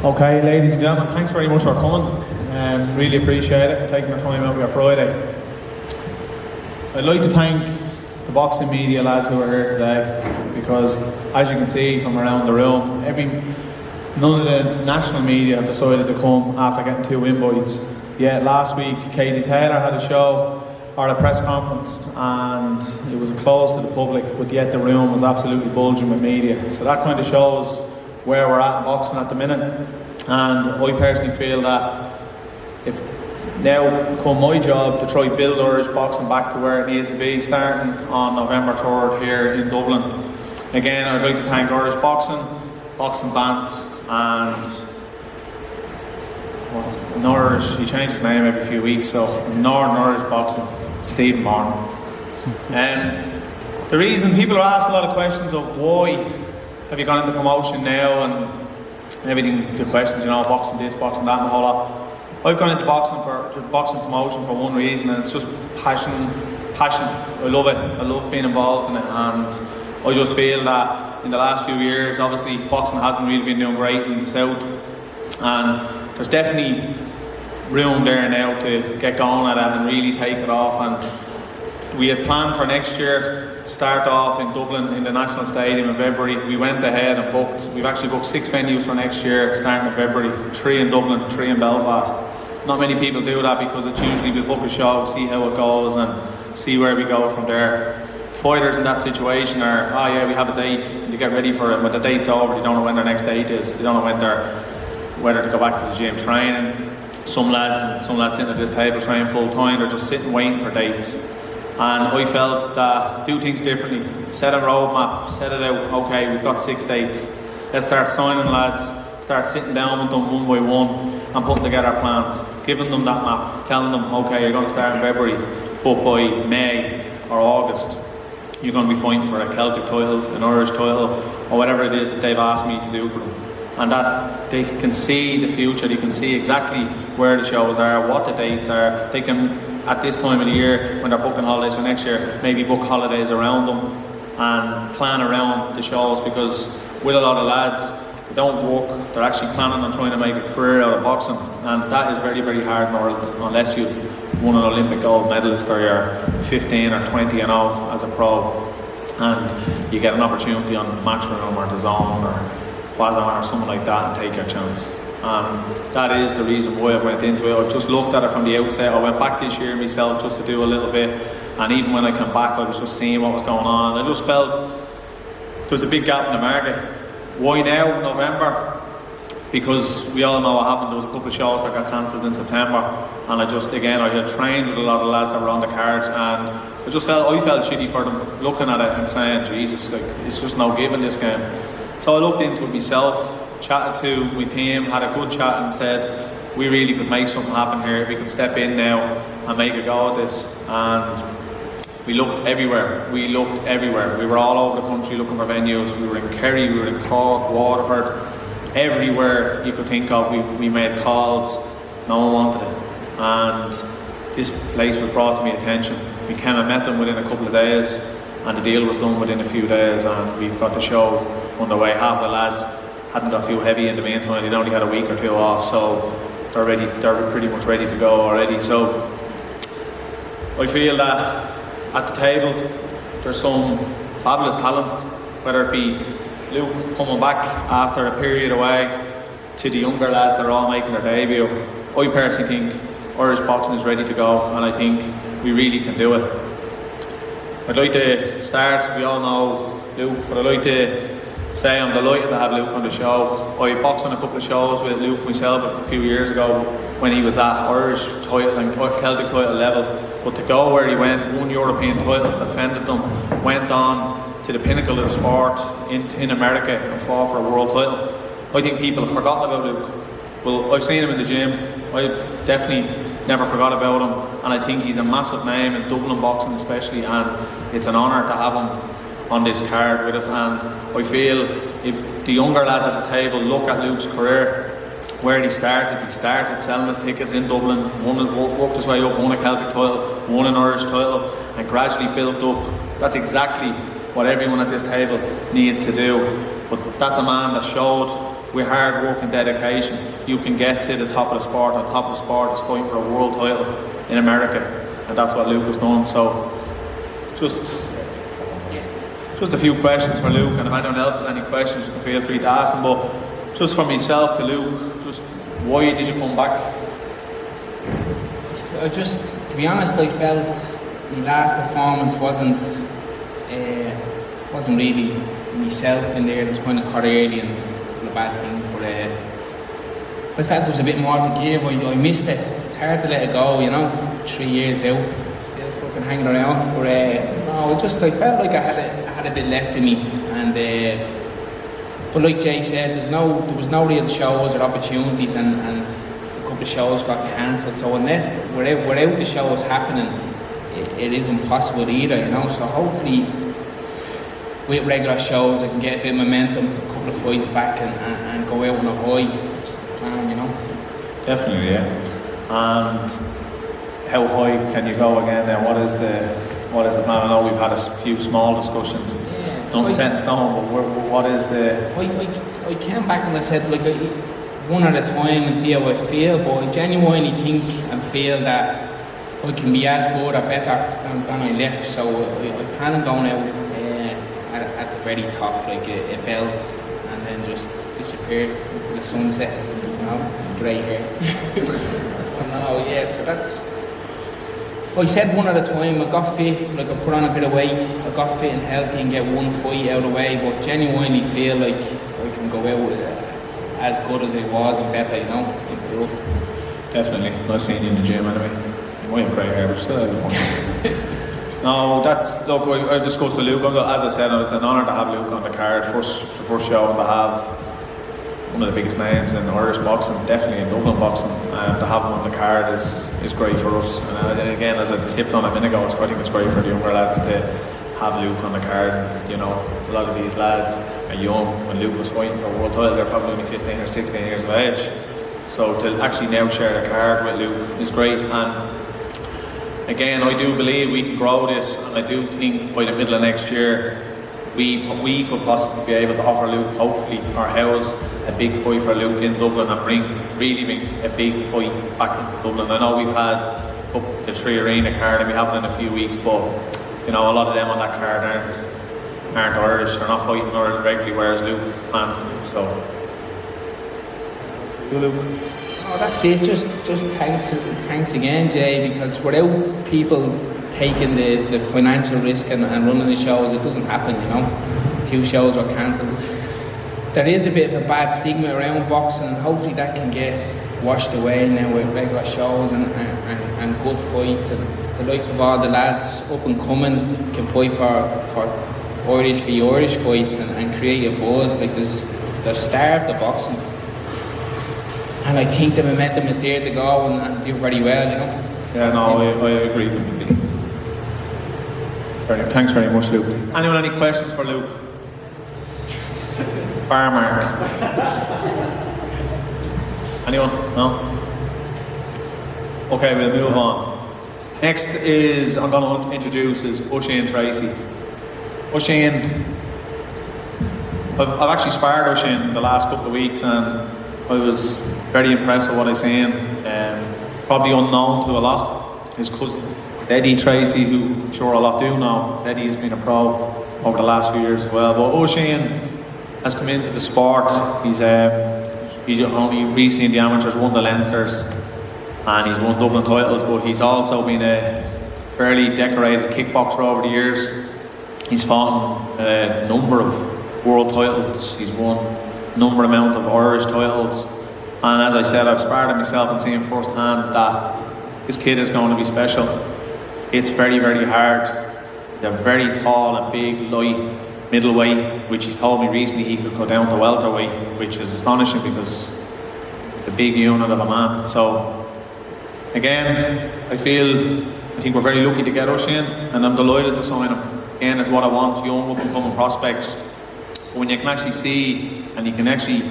Okay, ladies and gentlemen, thanks very much for coming. Really appreciate it, taking the time out of your Friday. I'd like to thank the boxing media lads who are here today, because as you can see from around the room, none of the national media have decided to come after getting 2 invites. Yet last week, Katie Taylor had a show or a press conference, and it was closed to the public, but yet the room was absolutely bulging with media. So that kind of shows where we're at in boxing at the minute. And I personally feel that it's now become my job to try build Irish boxing back to where it needs to be, starting on November 3rd here in Dublin. Again, I'd like to thank Irish Boxing, Bants, and Norris, he changed his name every few weeks, so Northern Irish Boxing, Stephen Byrne. The reason people are asked a lot of questions of why have you gone into promotion now and everything, the questions, boxing this, boxing that, and a whole lot. I've gone into boxing promotion for one reason, and it's just passion. I love it. I love being involved in it, and I just feel that in the last few years, obviously, boxing hasn't really been doing great in the south, and there's definitely room there now to get going at it and really take it off. And we had planned for next year start off in Dublin in the National Stadium in February. We went ahead and we've actually booked 6 venues for next year starting in February, 3 in Dublin, 3 in Belfast. Not many people do that because it's usually we book a show, see how it goes and see where we go from there. Fighters in that situation are, oh yeah, we have a date, and they get ready for it. When the date's over, they don't know when their next date is. They don't know whether to go back to the gym training. Some lads sitting at this table train full time, they're just sitting waiting for dates. And I felt that do things differently, set a roadmap, set it out, okay, we've got 6 dates. Let's start signing lads, start sitting down with them one by one and putting together plans, giving them that map, telling them, okay, you're going to start in February, but by May or August, you're going to be fighting for a Celtic title, an Irish title, or whatever it is that they've asked me to do for them. And that they can see the future, they can see exactly where the shows are, what the dates are. They can, at this time of the year, when they're booking holidays for next year, maybe book holidays around them and plan around the shows, because with a lot of lads, they don't work, they're actually planning on trying to make a career out of boxing, and that is very, very hard in Ireland unless you've won an Olympic gold medalist or you're 15 or 20 and 0 as a pro, and you get an opportunity on Matchroom or DAZN or Wazan or something like that and take your chance. That is the reason why I went into it. I just looked at it from the outset. I went back this year myself just to do a little bit, and even when I came back I was just seeing what was going on. I just felt there was a big gap in the market. Why now, November? Because we all know what happened. There was a couple of shows that got cancelled in September, and I had trained with a lot of lads that were on the card, and I felt shitty for them looking at it and saying, Jesus, like, it's just no give in this game. So I looked into it myself, chatted to my team, had a good chat and said, we really could make something happen here. We could step in now and make a go at this. And we looked everywhere. We were all over the country looking for venues. We were in Kerry, we were in Cork, Waterford, everywhere you could think of. We made calls, no one wanted it. And this place was brought to my attention. We came and met them within a couple of days, and the deal was done within a few days, and we got the show underway. Half the lads hadn't got too heavy in the meantime, they'd only had a week or 2 off, so they're pretty much ready to go already. So I feel that at the table there's some fabulous talent, whether it be Luke coming back after a period away, to the younger lads that are all making their debut. I personally think Irish boxing is ready to go, and I think we really can do it. I'd like to start, we all know Luke, but I'd like to say I'm delighted to have Luke on the show. I boxed on a couple of shows with Luke myself a few years ago when he was at Irish title and Celtic title level, but to go where he went, won European titles, defended them, went on to the pinnacle of the sport in America and fought for a world title. I think people have forgotten about Luke. Well, I've seen him in the gym, I definitely never forgot about him, and I think he's a massive name in Dublin boxing especially, and it's an honour to have him on this card with us. And I feel if the younger lads at the table look at Luke's career, where he started selling his tickets in Dublin, worked his way up, won a Celtic title, won an Irish title, and gradually built up. That's exactly what everyone at this table needs to do. But that's a man that showed with hard work and dedication, you can get to the top of the sport. And the top of the sport is fighting for a world title in America, and that's what Luke has done. So, just a few questions for Luke, and if anyone else has any questions, you can feel free to ask them. But just from myself to Luke, just why did you come back? To be honest, I felt my last performance wasn't really myself in there. It was kind of caught early and a couple of bad things, but I felt there was a bit more to give. I missed it. It's hard to let it go, 3 years out, still fucking hanging around. But no, I felt like I had a bit left in me, and but like Jay said, there was no real shows or opportunities, and a couple of shows got cancelled. So without the shows happening, it isn't possible either, So hopefully, with regular shows, I can get a bit of momentum, a couple of fights back, and go out on a high, which is the plan, Definitely, yeah. And how high can you go again? Then what is the plan? I know we've had a few small discussions. Yeah. Don't set in stone, but what is the? I came back and I said, like, one at a time and see how I feel. But I genuinely think and feel that I can be as good or better than I left. So I plan on going out at the very top, like a belt, and then just disappear into the sunset, grey hair. So that's. I said one at a time. I got fit, like I put on a bit of weight. I got fit and healthy and get one fight out of the way. But genuinely feel like I can go out as good as I was and better, improve. Definitely. I've seen you in the gym anyway. You might have grey hair, but still have one. No, look, I discussed with Luke. As I said, it's an honour to have Luke on the card. The first show, and to have one of the biggest names in Irish boxing, definitely in Dublin boxing, to have him on the card is great for us. And again, as I tipped on a minute ago, I think it's great for the younger lads to have Luke on the card. A lot of these lads are young. When Luke was fighting for a world title, they're probably only 15 or 16 years of age. So to actually now share the card with Luke is great. And again, I do believe we can grow this, and I do think by the middle of next year we could possibly be able to offer Luke, hopefully, or house a big fight for Luke in Dublin and bring a big fight back into Dublin. I know we've had up the 3 Arena card and we haven't in a few weeks, but a lot of them on that card aren't Irish, they're not fighting Ireland regularly, whereas Luke plans to. So, Luke. Oh, that's it. Just thanks again, Jay, because without people taking the financial risk and running the shows, it doesn't happen, A few shows are cancelled. There is a bit of a bad stigma around boxing, and hopefully that can get washed away now with regular shows and good fights. And the likes of all the lads up and coming can fight for Irish fights and create a buzz. Like they're starved of boxing. And I think the momentum is there to go and do very well, Yeah, no, I agree completely. Thanks very much, Luke. Anyone any questions for Luke? Bar mark. Anyone? No? Okay, we'll move on. Next is, I'm going to introduce, is Oisin Tracy. Oisin, I've actually sparred Oisin the last couple of weeks, and I was very impressed with what I seen. Probably unknown to a lot. His cousin Eddie Tracy, who I'm sure a lot do know. Eddie has been a pro over the last few years as well. But Oisin has come into the sport. He's only recently in the amateurs won the Leinsters, and he's won Dublin titles. But he's also been a fairly decorated kickboxer over the years. He's fought a number of world titles. He's won a number amount of Irish titles. And as I said, I've sparred him myself and seen firsthand that this kid is going to be special. It's very, very hard. They're very tall and big, light, middleweight, which he's told me recently he could go down to welterweight, which is astonishing because it's a big unit of a man. So, again, I think we're very lucky to get Oisin, and I'm delighted to sign him. Again, it's what I want, young up-and-coming prospects. But when you can actually see, and you can actually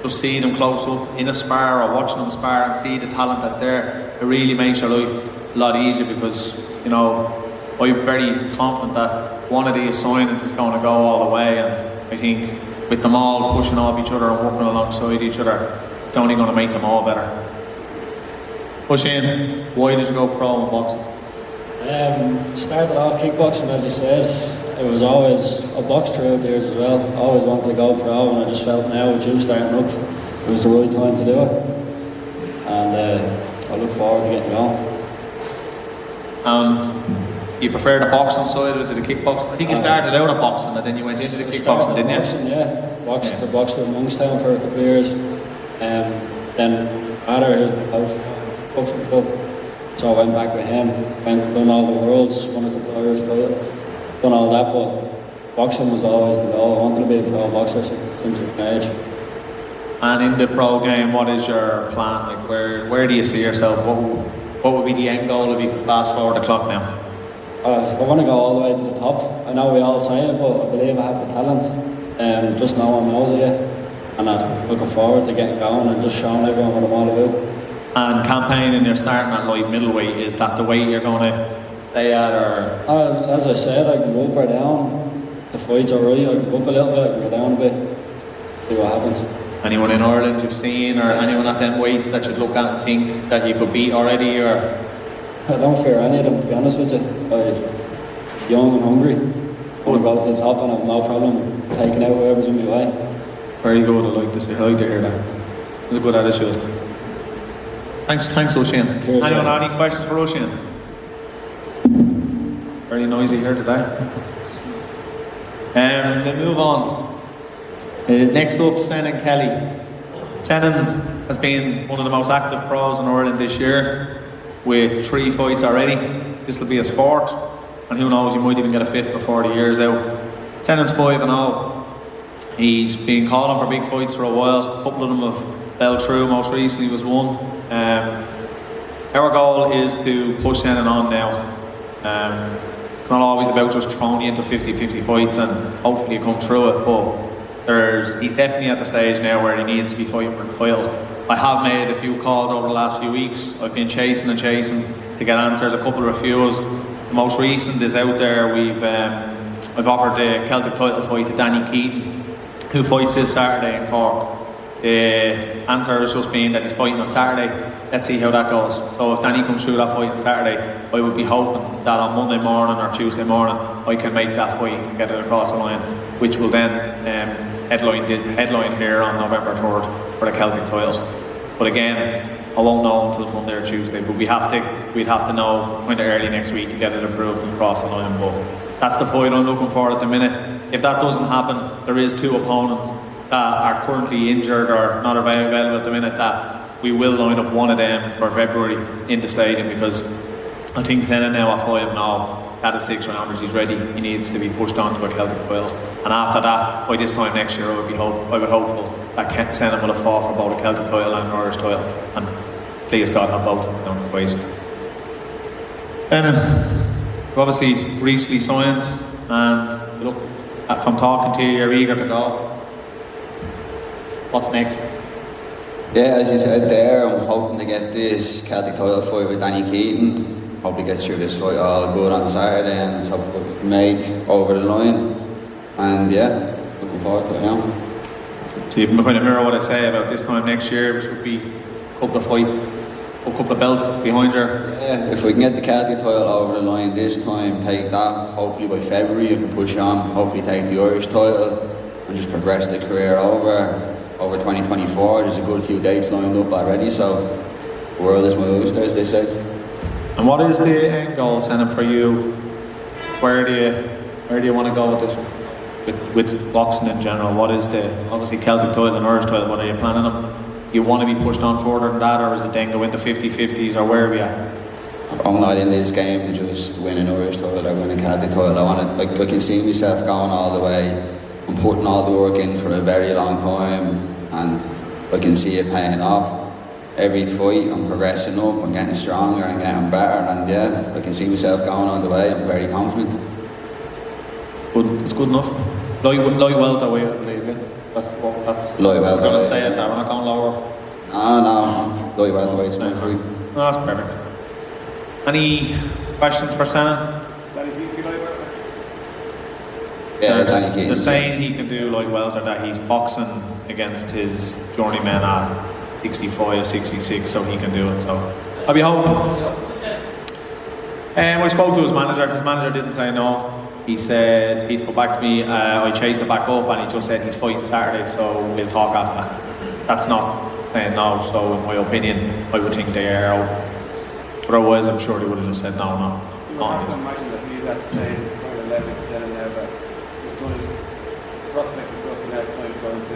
just see them close up in a spar or watching them spar and see the talent that's there, it really makes your life a lot easier because, I'm very confident that one of these signings is going to go all the way, and I think with them all pushing off each other and working alongside each other, it's only going to make them all better. Push in. Why did you go pro in boxing? Started off kickboxing, as you said. It was always a box throughout the years as well. I always wanted to go pro, and I just felt now with you starting up, it was the right time to do it. And I look forward to getting going. And you prefer the boxing side or the kickboxing? I think you started out at boxing and then you went into the kickboxing, didn't you? Boxing, yeah. Boxed with Monkstown for a couple of years. Then Father, who's my coach, boxing club. So I went back with him, done all the worlds, won a couple of Irish titles, done all that, but boxing was always the goal. I wanted to be a pro boxer since a young age. And in the pro game, what is your plan? Like, where do you see yourself? What would be the end goal if you could fast forward the clock now? I want to go all the way to the top. I know we all say it, but I believe I have the talent. Just no one knows it yet. And I'm looking forward to getting going and just showing everyone what I'm all about. And campaigning, you're starting at light middleweight. Is that the weight you're going to stay at, or? As I said, I can go up or down. The fights are right. I can go up a little bit, I can go down a bit. See what happens. Anyone in Ireland you've seen, or anyone at them weights that you'd look at and think that you could beat already, or? I don't fear any of them, to be honest with you. I'm young and hungry. I want to go to the top, and I have no problem taking out whoever's in my way. Very good. I like to hear that. It's a good attitude. Thanks, O'Shane. Anyone have any questions for O'Shane? Very noisy here today. Then move on. Next up, Senan Kelly. Senan has been one of the most active pros in Ireland this year, with 3 fights already. This will be his 4th, and who knows, he might even get a 5th before the year's out. Senan's 5-0. He's been calling for big fights for a while. A couple of them have fell through. Most recently was one. Our goal is to push Senan on now. It's not always about just throwing you into 50-50 fights and hopefully you come through it, but he's definitely at the stage now where he needs to be fighting for the title. I have made a few calls over the last few weeks. I've been chasing to get answers. A couple of refusals. The most recent is out there. I've offered the Celtic title fight to Danny Keaton, who fights this Saturday in Cork. The answer has just been that he's fighting on Saturday. Let's see how that goes. So if Danny comes through that fight on Saturday, I would be hoping that on Monday morning or Tuesday morning I can make that fight and get it across the line, which will then headline here on November 3rd for the Celtic title. But again, I won't know until Monday or Tuesday, but we'd have to know kind of early next week to get it approved and cross the line. But that's the fight I'm looking for at the minute. If that doesn't happen, there is 2 opponents that are currently injured or not available at the minute that we will line up one of them for February in the stadium, because I think Senan now at 5-0, he's had a 6 rounders, he's ready, he needs to be pushed on to a Celtic title. And after that, by this time next year, I would be hopeful that Senan will have fought for both a Celtic title and an Irish title, and please God have both of them down his waist. Senan, you've obviously recently signed, and look, from talking to you, you're eager to go. What's next? Yeah, as you said there, I'm hoping to get this Celtic title fight with Danny Keaton. Hope he gets through this fight all good on Saturday, and let's hope we can make over the line. And yeah, looking forward to it now. So you can kind of mirror what I say about this time next year, which would be a couple of fights, a couple of belts behind you. Yeah, if we can get the Celtic title over the line this time, take that, hopefully by February you can push on, hopefully take the Irish title and just progress the career over 2024. There's a good few dates lined up already, so the world is my oyster, as they said. And what is the end goal, Senan, for you? Where do you want to go with this? With boxing in general, what is obviously Celtic title and Irish title, what are you planning on? You want to be pushed on further than that, or is it then go into 50-50s, or where are we at? I'm not in this game to just win an Irish title or win a Celtic title. I can see myself going all the way. I'm putting all the work in for a very long time, and I can see it paying off. Every fight I'm progressing up, I'm getting stronger and getting better, and yeah, I can see myself going on the way. I'm very confident. It's good enough. Light welterweight, I believe, yeah? That's Light welterweight. We're going to stay at that, we're not going lower. No, light welterweight's my fight. No, that's perfect. Any questions for Senan? Yeah, Danny They're Keaton. saying he can do like welter, that he's boxing against his journeyman at 65 or 66, so he can do it. So I'll be hoping. I spoke to his manager didn't say no. He said he'd go back to me. I chased it back up and he just said he's fighting Saturday, so we'll talk after that. That's not saying no, so in my opinion, I would think they are out. Otherwise, I'm sure they would have just said no. You have to imagine that he's at the same kind of level as Senna now, but he's done his prospect and stuff and now time to go into.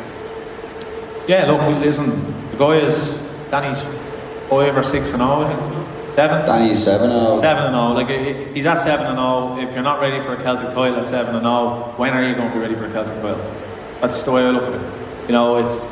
Yeah, look, listen, the guy is, Danny's 5 or 6 and 0, I think. 7? Danny's 7-0. 7-0. Like, he's at 7-0. If you're not ready for a Celtic title at 7-0, when are you going to be ready for a Celtic title? That's the way I look at it. You know, it's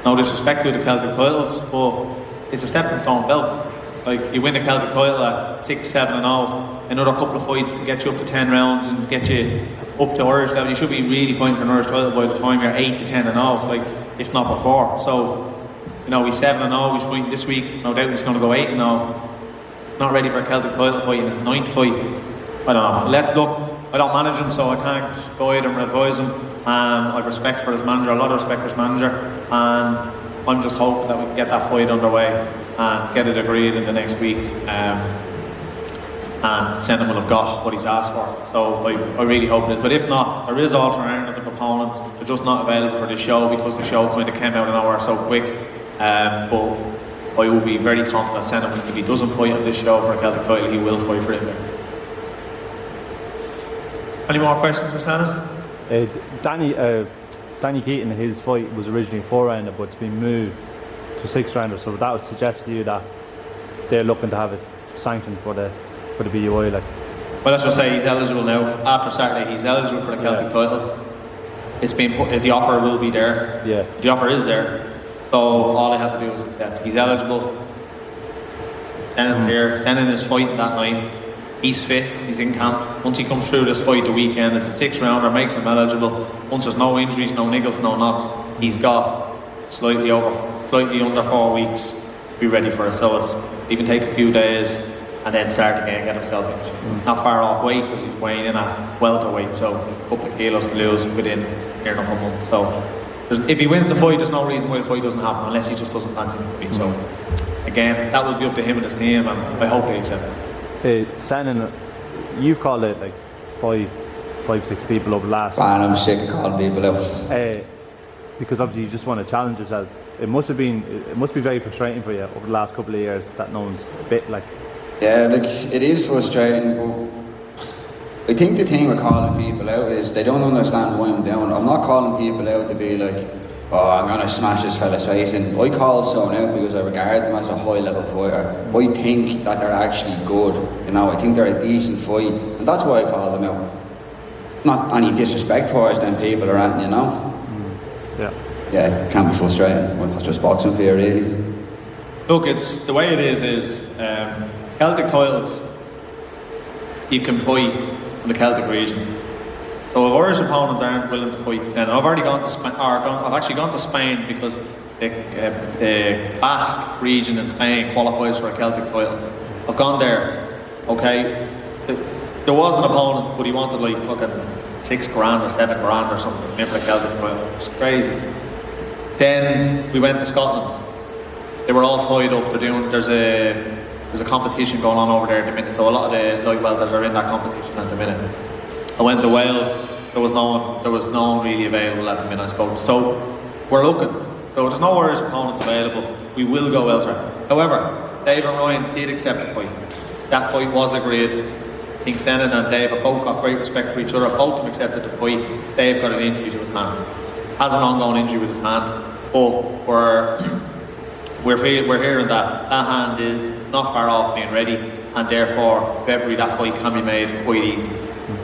no disrespect to the Celtic titles, but it's a stepping stone belt. Like, you win the Celtic title at 6-7-0, another couple of fights to get you up to 10 rounds and get you up to Irish level. You should be really fighting for an Irish title by the time you're 8-10-0, like, if not before. So, you know, he's 7-0, he's fighting this week. No doubt he's going to go 8-0. Not ready for a Celtic title fight in his 9th fight. I don't know. Let's look. I don't manage him, so I can't guide him or advise him. I have respect for his manager, a lot of respect for his manager, and I'm just hoping that we can get that fight underway and get it agreed in the next week. And Senna will have got what he's asked for. So I really hope it is. But if not, there is alternative opponents. They're just not available for the show because the show kind of came out of nowhere so quick. But I will be very confident that Senna, if he doesn't fight on this show for a Celtic title, he will fight for it. Any more questions for Senna? Danny Keaton, his fight was originally 4-rounder, but it's been moved to 6-rounder. So that would suggest to you that they're looking to have it sanctioned for the BUI. Like, well, let's just say he's eligible now. After Saturday, he's eligible for the Celtic title. It's been put, the offer will be there. Yeah. The offer is there. So all I have to do is accept. He's eligible. Senna's here. Senna is fighting that night. He's fit. He's in camp. Once he comes through this fight the weekend, it's a 6-rounder, makes him eligible. Once there's no injuries, no niggles, no knocks, he's got slightly under 4 weeks to be ready for it. So it's even take a few days and then start again, get himself in. Not far off weight because he's weighing in at welterweight, so he's a couple of kilos to lose within near enough a month. So if he wins the fight, there's no reason why the fight doesn't happen unless he just doesn't fancy the fight. So again, that will be up to him and his team, and I hope they accept it. Senna, you've called it like five, 6 people over the last. Man, I'm sick of calling people out. Because obviously you just want to challenge yourself. It must be very frustrating for you over the last couple of years that no one's bit like. Yeah, like, it is frustrating, but I think the thing with calling people out is they don't understand why I'm doing it. I'm not calling people out to be like, oh, I'm going to smash this fella's face in. I call someone out because I regard them as a high level fighter. I think that they're actually good, you know, I think they're a decent fight, and that's why I call them out. Not any disrespect towards them people or anything, you know. Yeah. Yeah, it can be frustrating. Well, that's just boxing for you, really. Look, it's the way it is Celtic titles, you can fight in the Celtic region. So if Irish opponents aren't willing to fight, then I've already gone to Spain, I've actually gone to Spain because the Basque region in Spain qualifies for a Celtic title. I've gone there, okay. There was an opponent, but he wanted like fucking $6,000 or $7,000 or something in for the Celtic title. It's crazy. Then we went to Scotland. They were all tied up. There's a competition going on over there at the minute, so a lot of the light welters are in that competition at the minute. I went to Wales. There was no one really available at the minute, I suppose. So we're looking. So there's no Irish opponents available. We will go elsewhere. However, Dave and Ryan did accept the fight. That fight was agreed. I think Senna and Dave have both got great respect for each other. Both of them accepted the fight. Dave got an injury to his hand. Has an ongoing injury with his hand. But we're hearing that hand is not far off being ready, and therefore February that fight can be made quite easy.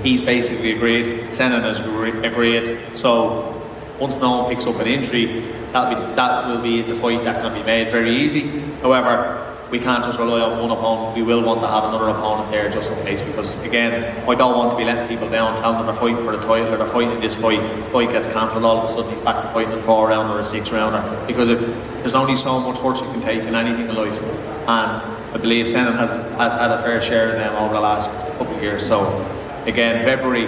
He's basically agreed. Senna has agreed. So once no one picks up an injury, that will be the fight that can be made very easy. However, we can't just rely on one opponent. We will want to have another opponent there just in case, because again, I don't want to be letting people down, telling them they're fighting for the title or they're fighting this fight. Fight gets cancelled, all of a sudden he's back to fighting a 4-rounder or a 6-rounder, because there's only so much hurt you can take in anything in life, and I believe Senna has had a fair share of them over the last couple of years. So again, February,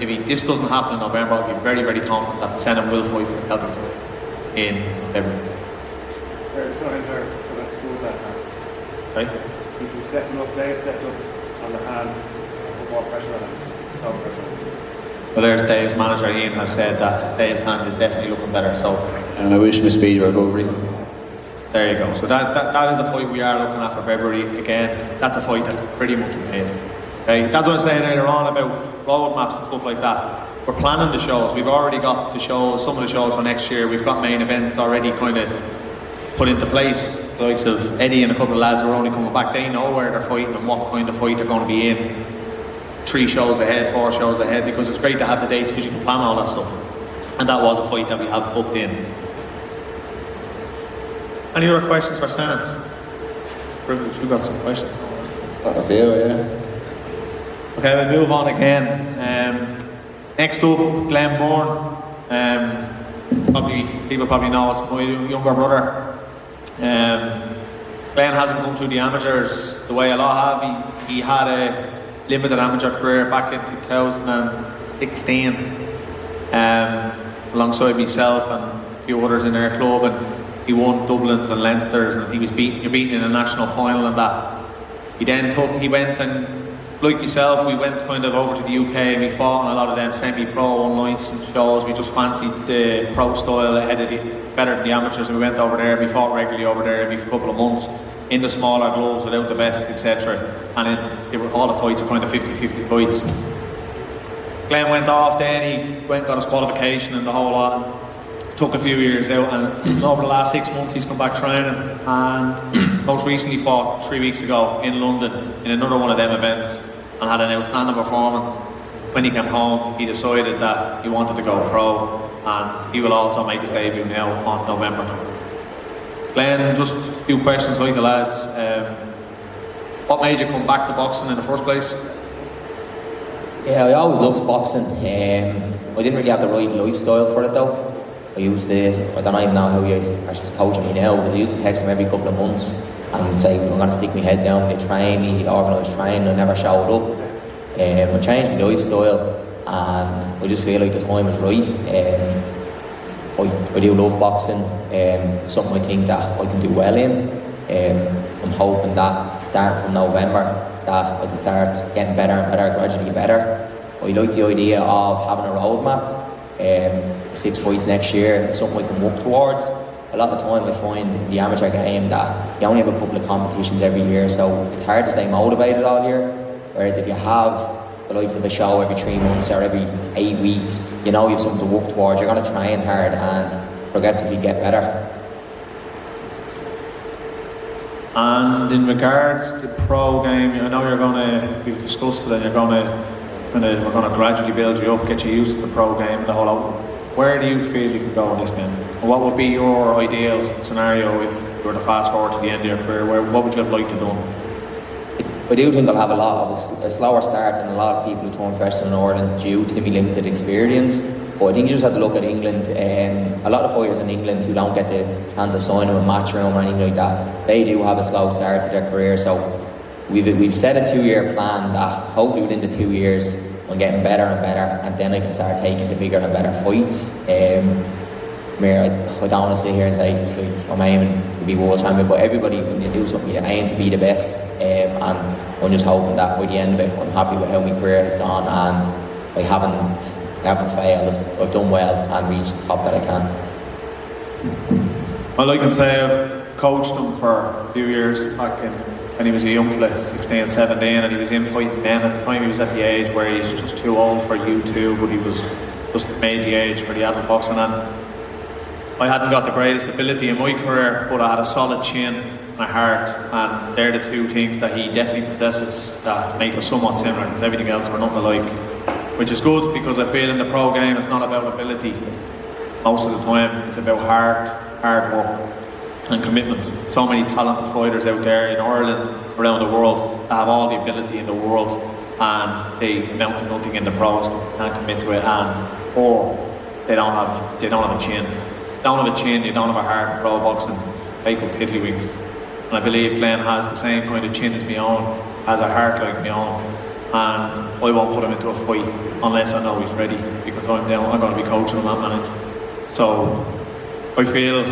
if this doesn't happen in November, I'll be very, very confident that Senna will fight for the healthy title in February. There's no enter for that school that hand. Right? People stepping up, they stepped up on the hand, put more pressure on him, so pressure on him. Well, there's Dave's manager, Ian, has said that Dave's hand is definitely looking better. So, And I wish him a speedy recovery. there you go. So that is a fight we are looking at for February. Again, that's a fight that's pretty much made. Okay? That's what I was saying earlier on about roadmaps and stuff like that. We're planning the shows. We've already got the shows, some of the shows for next year. We've got main events already kind of put into place. The likes of Eddie and a couple of lads who are only coming back, they know where they're fighting and what kind of fight they're going to be in. 3 shows ahead, 4 shows ahead, because it's great to have the dates because you can plan all that stuff. And that was a fight that we have booked in. Any other questions for Sam? Privilege, we got some questions. I feel, yeah. Okay, we'll move on again. Next up, Glenn Byrne. People probably know it's my younger brother. Glenn hasn't come through the amateurs the way a lot have. He had a limited amateur career back in 2016, alongside myself and a few others in our club, and he won Dublins and Leinsters, and he was beaten in a national final and that. He went and, like myself, we went kind of over to the UK and we fought on a lot of them semi-pro one-nights and shows. We just fancied the pro style better than the amateurs, and we went over there. We fought regularly over there every couple of months in the smaller gloves without the vests, etc. And all the fights are kind of 50-50 fights. Glenn went off then, he went and got his qualification and the whole lot. Took a few years out, and over the last 6 months he's come back training, and most recently fought 3 weeks ago in London in another one of them events and had an outstanding performance. When he came home, he decided that he wanted to go pro, and he will also make his debut now on November 3rd. Glenn, just a few questions like the lads. What made you come back to boxing in the first place? Yeah, I always loved boxing. I didn't really have the right lifestyle for it though. I don't even know how you are coaching me now, but I used to text him every couple of months and say, I'm going to stick my head down, they train me, he'd organise training, I never showed up. I changed my lifestyle and I just feel like the time is right. I do love boxing, it's something I think that I can do well in. I'm hoping that starting from November that I can start getting better and better, gradually get better. I like the idea of having a roadmap. 6 fights next year, it's something I can work towards. A lot of the time I find in the amateur game that you only have a couple of competitions every year, so it's hard to stay motivated all year. Whereas if you have the likes of a show every 3 months or every 8 weeks, you know you have something to work towards, you're going to train hard and progressively get better. And in regards to pro game, I know we've discussed it, and we're going to gradually build you up, get you used to the pro game and the whole lot. Where do you feel you can go in this game? What would be your ideal scenario if you were to fast forward to the end of your career? What would you have liked to do? I do think I'll have a slower start than a lot of people who turn first in Ireland due to my limited experience. But I think you just have to look at England. A lot of fighters in England who don't get the chance of signing a match room or anything like that, they do have a slow start to their career. So we've set a 2-year plan that hopefully within the 2 years I'm getting better and better, and then I can start taking the bigger and better fights. I don't want to sit here and say like, I'm aiming to be world champion, but everybody, when you do something, you aim to be the best. And I'm just hoping that by the end of it, I'm happy with how my career has gone, and I haven't failed. I've done well and reached the top that I can. Well, I can say I've coached him for a few years back when he was a young fella, 16, 17, and he was in fighting men. At the time he was at the age where he's just too old for U2, but he was just made the age for the adult boxing. And I hadn't got the greatest ability in my career, but I had a solid chin and a heart, and they're the two things that he definitely possesses that make us somewhat similar, because everything else we're nothing alike. Which is good, because I feel in the pro game it's not about ability most of the time, it's about hard work and commitment. So many talented fighters out there in Ireland, around the world, that have all the ability in the world, and they amount to nothing in the pros, can't commit to it, or they don't have a chin. They don't have a chin, they don't have a heart in pro boxing, fake up tiddlywinks. And I believe Glenn has the same kind of chin as my own, has a heart like my own, and I won't put him into a fight unless I know he's ready, because I'm going to be coaching him and managing. So I feel,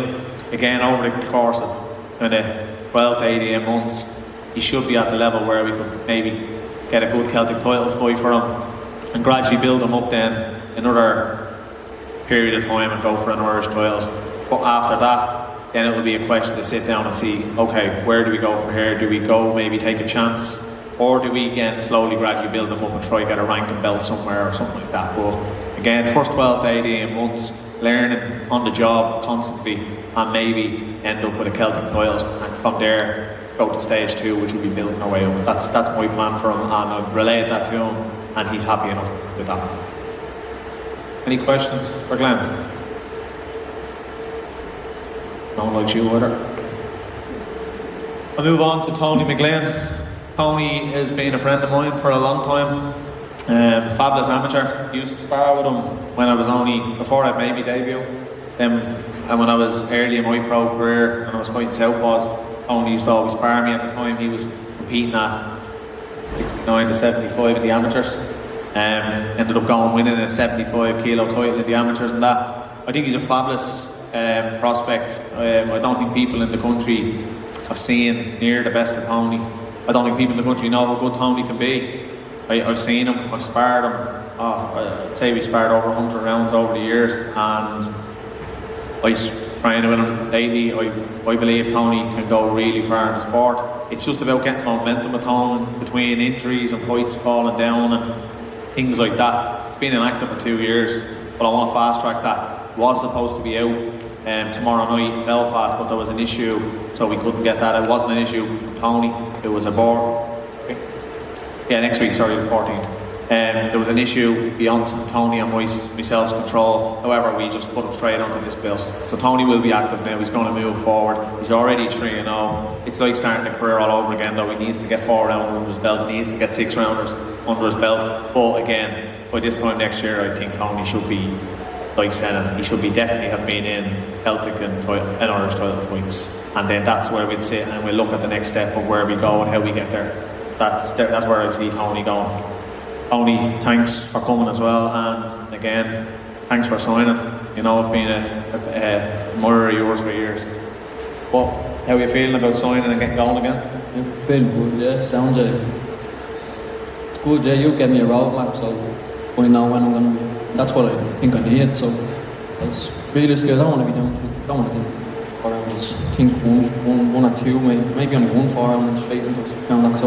again, over the course of kind of 12 to 18 months, he should be at the level where we could maybe get a good Celtic title fight for him and gradually build him up then another period of time and go for an Irish title. But after that, then it will be a question to sit down and see, okay, where do we go from here? Do we go maybe take a chance? Or do we again slowly, gradually build them up and try to get a ranking belt somewhere or something like that? But again, first 12 to 18 months, learning on the job constantly, and maybe end up with a Celtic title, and from there go to stage 2, which will be building our way up. That's my plan for him, and I've relayed that to him, and he's happy enough with that. Any questions for Glenn? No one likes you either. I'll move on to Tony McGlynn. Tony has been a friend of mine for a long time. Fabulous amateur. Used to spar with him when I was before I made my debut. Then, and when I was early in my pro career and I was fighting Southpaws, Tony used to always spar me. At the time he was competing at 69 to 75 in the amateurs. Ended up winning a 75 kilo title in the amateurs and that. I think he's a fabulous prospect. I don't think people in the country have seen near the best of Tony. I don't think people in the country know how good Tony can be. I've seen him, I've sparred him. I'd say we sparred over 100 rounds over the years, and I train with him lately. I believe Tony can go really far in the sport. It's just about getting momentum with Tony between injuries and fights falling down and things like that. It's been inactive for 2 years, but I want to fast track that. It was supposed to be out tomorrow night in Belfast, but there was an issue, so we couldn't get that. It wasn't an issue from Tony, it was a board. Yeah, next week, sorry, the 14th. There was an issue beyond Tony and myself's control. However, we just put him straight onto this bill. So Tony will be active now, he's going to move forward. He's already 3-0. It's like starting a career all over again, though. He needs to get 4 rounds under his belt, he needs to get 6 rounders under his belt. But again, by this time next year, I think Tony should be like Senna. He should be definitely have been in Celtic and Irish title fights. And then that's where we'd sit and we'll look at the next step of where we go and how we get there. That's where I see Tony going. Tony, thanks for coming as well, and again, thanks for signing. You know, I've been a admirer of yours for years. How are you feeling about signing and getting going again? I'm feeling good, yeah. Sounds like it's good, yeah. You gave me a roadmap, so I know when I'm going to be. That's what I think I need. So realistically, I don't want to be doing or I just think one or two, maybe only 1 4 and then straight into because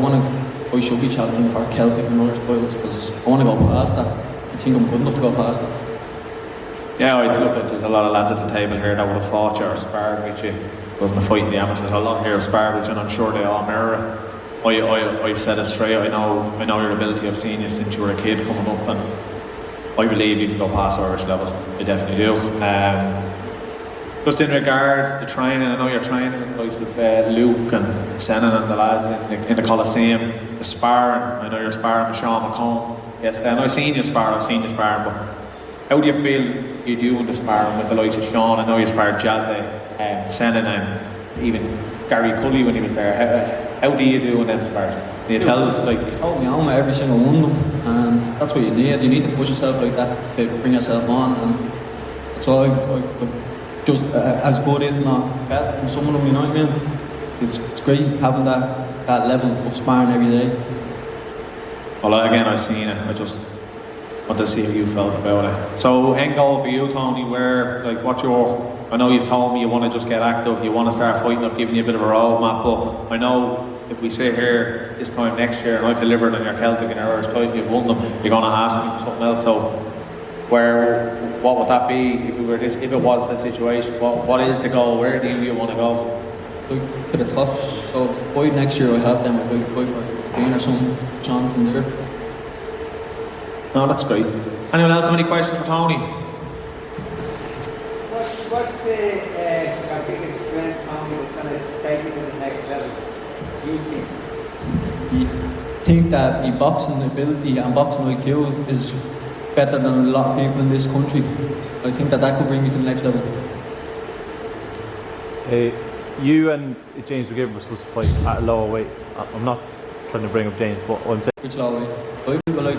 I should be challenging for Celtic and Irish titles because I want to go past that. I think I'm good enough to go past that. Yeah, I look at there's a lot of lads at the table here that would have fought you or sparred with you. Wasn't a fight in the amateurs. A lot here have sparred with you, and I'm sure they all mirror it. I've said it straight. I know your ability. I've seen you since you were a kid coming up, and I believe you can go past Irish level. I definitely do. Just in regards to training, I know you're training with the likes of Luke and Senna and the lads in the Coliseum. The sparring, I know you're sparring with Sean McComb yesterday. I know I've seen you sparring, but how do you feel you do in the sparring with the likes of Sean? I know you sparred Jazzy, Senna and even Gary Cully when he was there. How do you do in them spars? Do you tell us hold me on with every single one of them, and that's what you need. You need to push yourself like that to bring yourself on, and so I've just as good, if not better, from some of them. You know what I mean? It's great having that level of sparring every day. Well, again, I've seen it. I just want to see how you felt about it. So, end goal for you, Tony. I know you've told me you want to just get active. You want to start fighting. I've given you a bit of a roadmap, but I know if we sit here this time next year and I've delivered on your Celtic and Irish title, you've won them. You're going to ask me for something else. So, what would that be if it was the situation? What is the goal? Where do you want to go? To the top. So by next year I have them, I'll fight for Byrne or something, Sean from there. No, that's great. Anyone else have any questions for Tony? What's our biggest strength, Tony, that's going to take you to the next level? You think? I think that the boxing ability and boxing IQ is better than a lot of people in this country. I think that could bring me to the next level. You and James McGibbon were supposed to fight at a lower weight. I'm not trying to bring up James, but I'm saying, Which low but like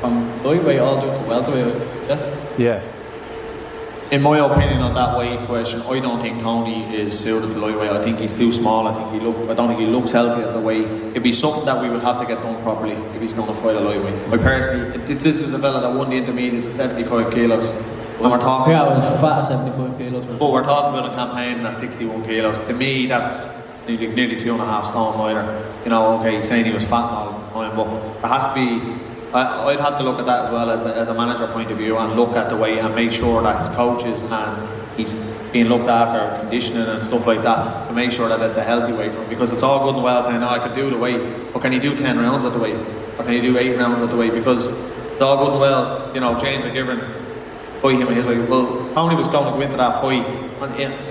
from lightweight all the way to welterweight. Yeah. yeah, In my opinion on that weight question, I don't think Tony is suited to lightweight. I think he's too small. I don't think he looks healthy at the weight. It'd be something that we would have to get done properly if he's going to fight a lightweight. I personally, this is a fella that won the intermediate at 75 kilos. And we're talking, Yeah, I was fat at 75 kilos. but we're talking about a campaign at 61 kilos. To me, that's nearly 2.5 stone lighter. You know, okay, he's saying he was fat and all the time, but there has to be. I'd have to look at that as well as a manager point of view and look at the weight and make sure that his coaches and he's being looked after, conditioning and stuff like that, to make sure that it's a healthy weight for him. Because it's all good and well saying, oh, I could do the weight, but can you do 10 rounds at the weight? Or can you do 8 rounds at the weight? Because it's all good and well, you know, James McGivern fight him in his weight. Well, Tony was going to go into that fight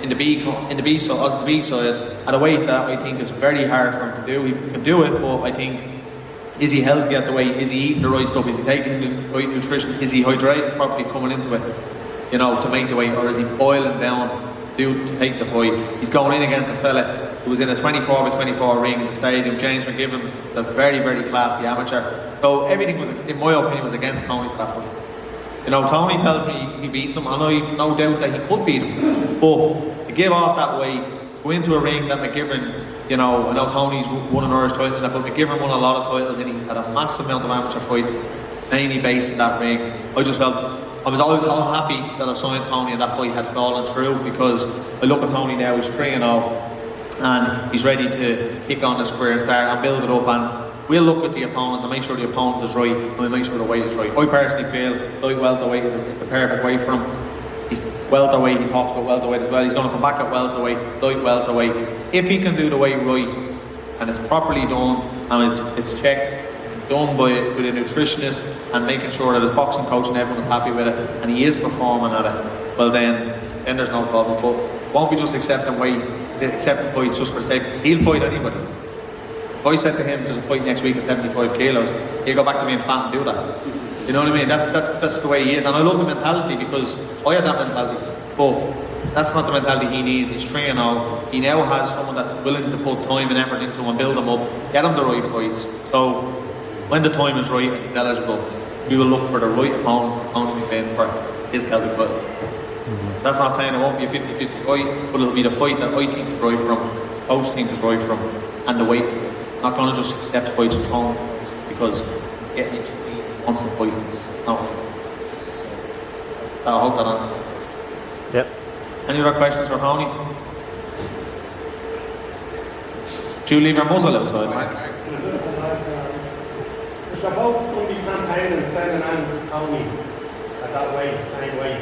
in the B side at a weight that I think is very hard for him to do. He can do it, but I think, is he healthy at the weight? Is he eating the right stuff? Is he taking the right nutrition? Is he hydrating properly coming into it, you know, to make the weight? Or is he boiling down to take the fight? He's going in against a fella who was in a 24-by-24 ring in the stadium, James McGivern, a very, very classy amateur. So everything was, in my opinion, was against Tony for that fight. You know, Tony tells me he beats him, and I've no doubt that he could beat him. But to give off that weight, go into a ring that McGivern, you know, I know Tony's won an Irish title, but McGivern won a lot of titles and he had a massive amount of amateur fights, mainly based in that ring. I just felt, I was always happy that I signed Tony and that fight had fallen through, because I look at Tony now, he's 3-0 and he's ready to kick on the square start and build it up, and we'll look at the opponents and make sure the opponent is right and we'll make sure the weight is right. I personally feel light welterweight is the perfect weight for him. He's welterweight, he talks about welterweight as well. He's going to come back at welterweight, light welterweight. If he can do the weight right and it's properly done and it's checked, done with a nutritionist and making sure that his boxing coach and everyone is happy with it and he is performing at it, well then there's no problem. But won't be just accepting fights just for the sake. He'll fight anybody. If I said to him there's a fight next week at 75 kilos, he'll go back to being fat and do that. You know what I mean? That's the way he is, and I love the mentality because I had that mentality. But that's not the mentality he needs. He's 3-0. He now has someone that's willing to put time and effort into him and build him up, get him the right fights. So when the time is right and he's eligible, we will look for the right opponent to win for his Celtic title. That's not saying it won't be a 50-50 fight, but it'll be the fight that I think is right for him, his coach thinks is right for him, and the weight. I'm not going to just accept fights and throw him because he's getting itchy. Wants to fight. It's not. I hope that answers it. yep. Any other questions for Tony? Do you leave your muzzle outside, Mark? It's about when we campaign and sending out Tony at that weight, same weight.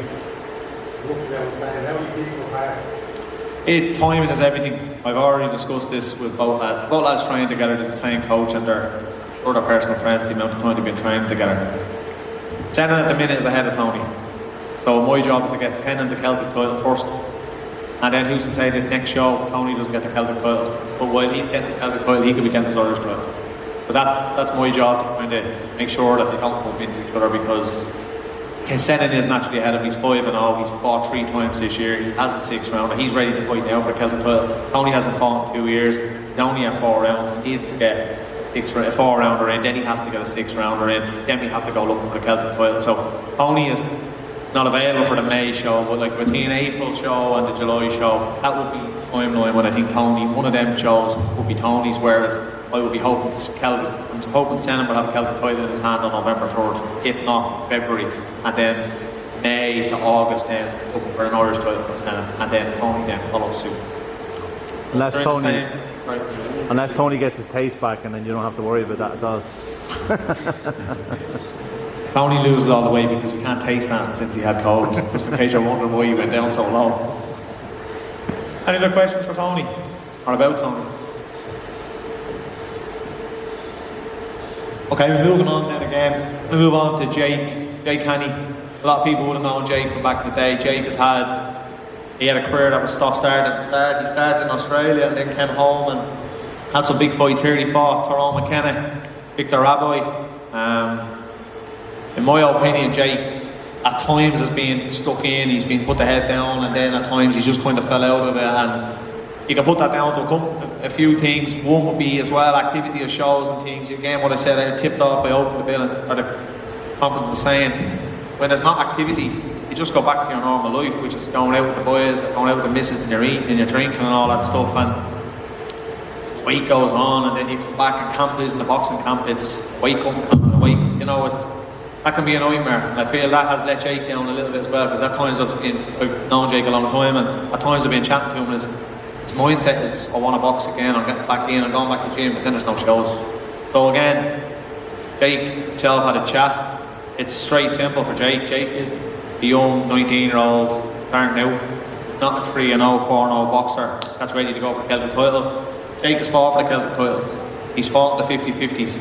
Roughly I was saying, how many people have? Timing is everything. I've already discussed this with both lads. Both lads train together to the same coach and they're their personal friends, the amount of time they've been training together. Senan at the minute is ahead of Tony. So my job is to get Senan the Celtic title first. And then who's to say this next show Tony doesn't get the Celtic title. But while he's getting his Celtic title, he could be getting his Irish title. So that's my job, to kind of make sure that they don't bump into each other, because Senan is naturally ahead of him. He's 5-0, he's fought 3 times this year, he has a 6th rounder, he's ready to fight now for the Celtic title. Tony hasn't fought in 2 years, he's only at 4 rounds, he needs to get a 4-rounder in, then he has to get a 6-rounder in, then we have to go looking for the Celtic title. So Tony is not available for the May show, but like between April show and the July show, that would be timeline when I think Tony, one of them shows would be Tony's, whereas I would be hoping I'm hoping Senan will have a Celtic title in his hand on November 3rd, if not February, and then May to August then looking for an Irish title for Senan, and then Tony then follows suit. Unless Tony gets his taste back, and then you don't have to worry about that at all. Tony loses all the weight because he can't taste that since he had COVID. Just in case you're wondering why he went down so low. Any other questions for Tony? Or about Tony? Okay, we're moving on then again. We move on to Jake Haney. A lot of people would have known Jake from back in the day. Jake he had a career that was stop-start at the start. He started in Australia and then came home and had some big fights here. He fought Tyrone McKenna, Victor Raboy. In my opinion, Jake at times has been stuck in, he's been put the head down, and then at times he's just kind of fell out of it, and you can put that down to a few things. One would be as well activity of shows and things. Again, what I said, I tipped off by opening the bill or the conference is saying, when there's not activity, you just go back to your normal life, which is going out with the boys, going out with the missus, and you're eating and you're drinking and all that stuff. And weight goes on, and then you come back and camp isn't the boxing camp. It's weight come camp and weight. You know, that can be a nightmare. And I feel that has let Jake down a little bit as well, because at times I've known Jake a long time, and at times I've been chatting to him, and his mindset is, I want to box again, I'm getting back in, I'm going back to the gym, but then there's no shows. So again, Jake himself had a chat. It's straight simple for Jake. Jake is a young 19-year-old starting out. He's not a 3-0, 4-0 boxer that's ready to go for Celtic title. Jake has fought for the Celtic titles. He's fought the 50-50s.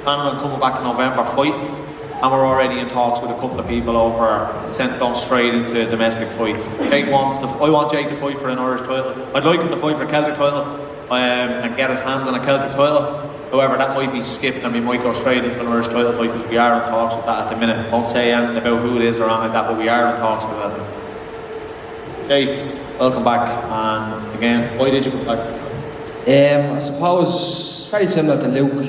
Planning on coming back in November fight, and we're already in talks with a couple of people over going straight into domestic fights. I want Jake to fight for an Irish title. I'd like him to fight for a Celtic title and get his hands on a Celtic title. However, that might be skipped and we might go straight into an Irish title fight, because we are in talks with that at the minute. Won't say anything about who it is or anything like that, but we are in talks with that. Jake, welcome back. And again, why did you come back? I suppose very similar to Luke.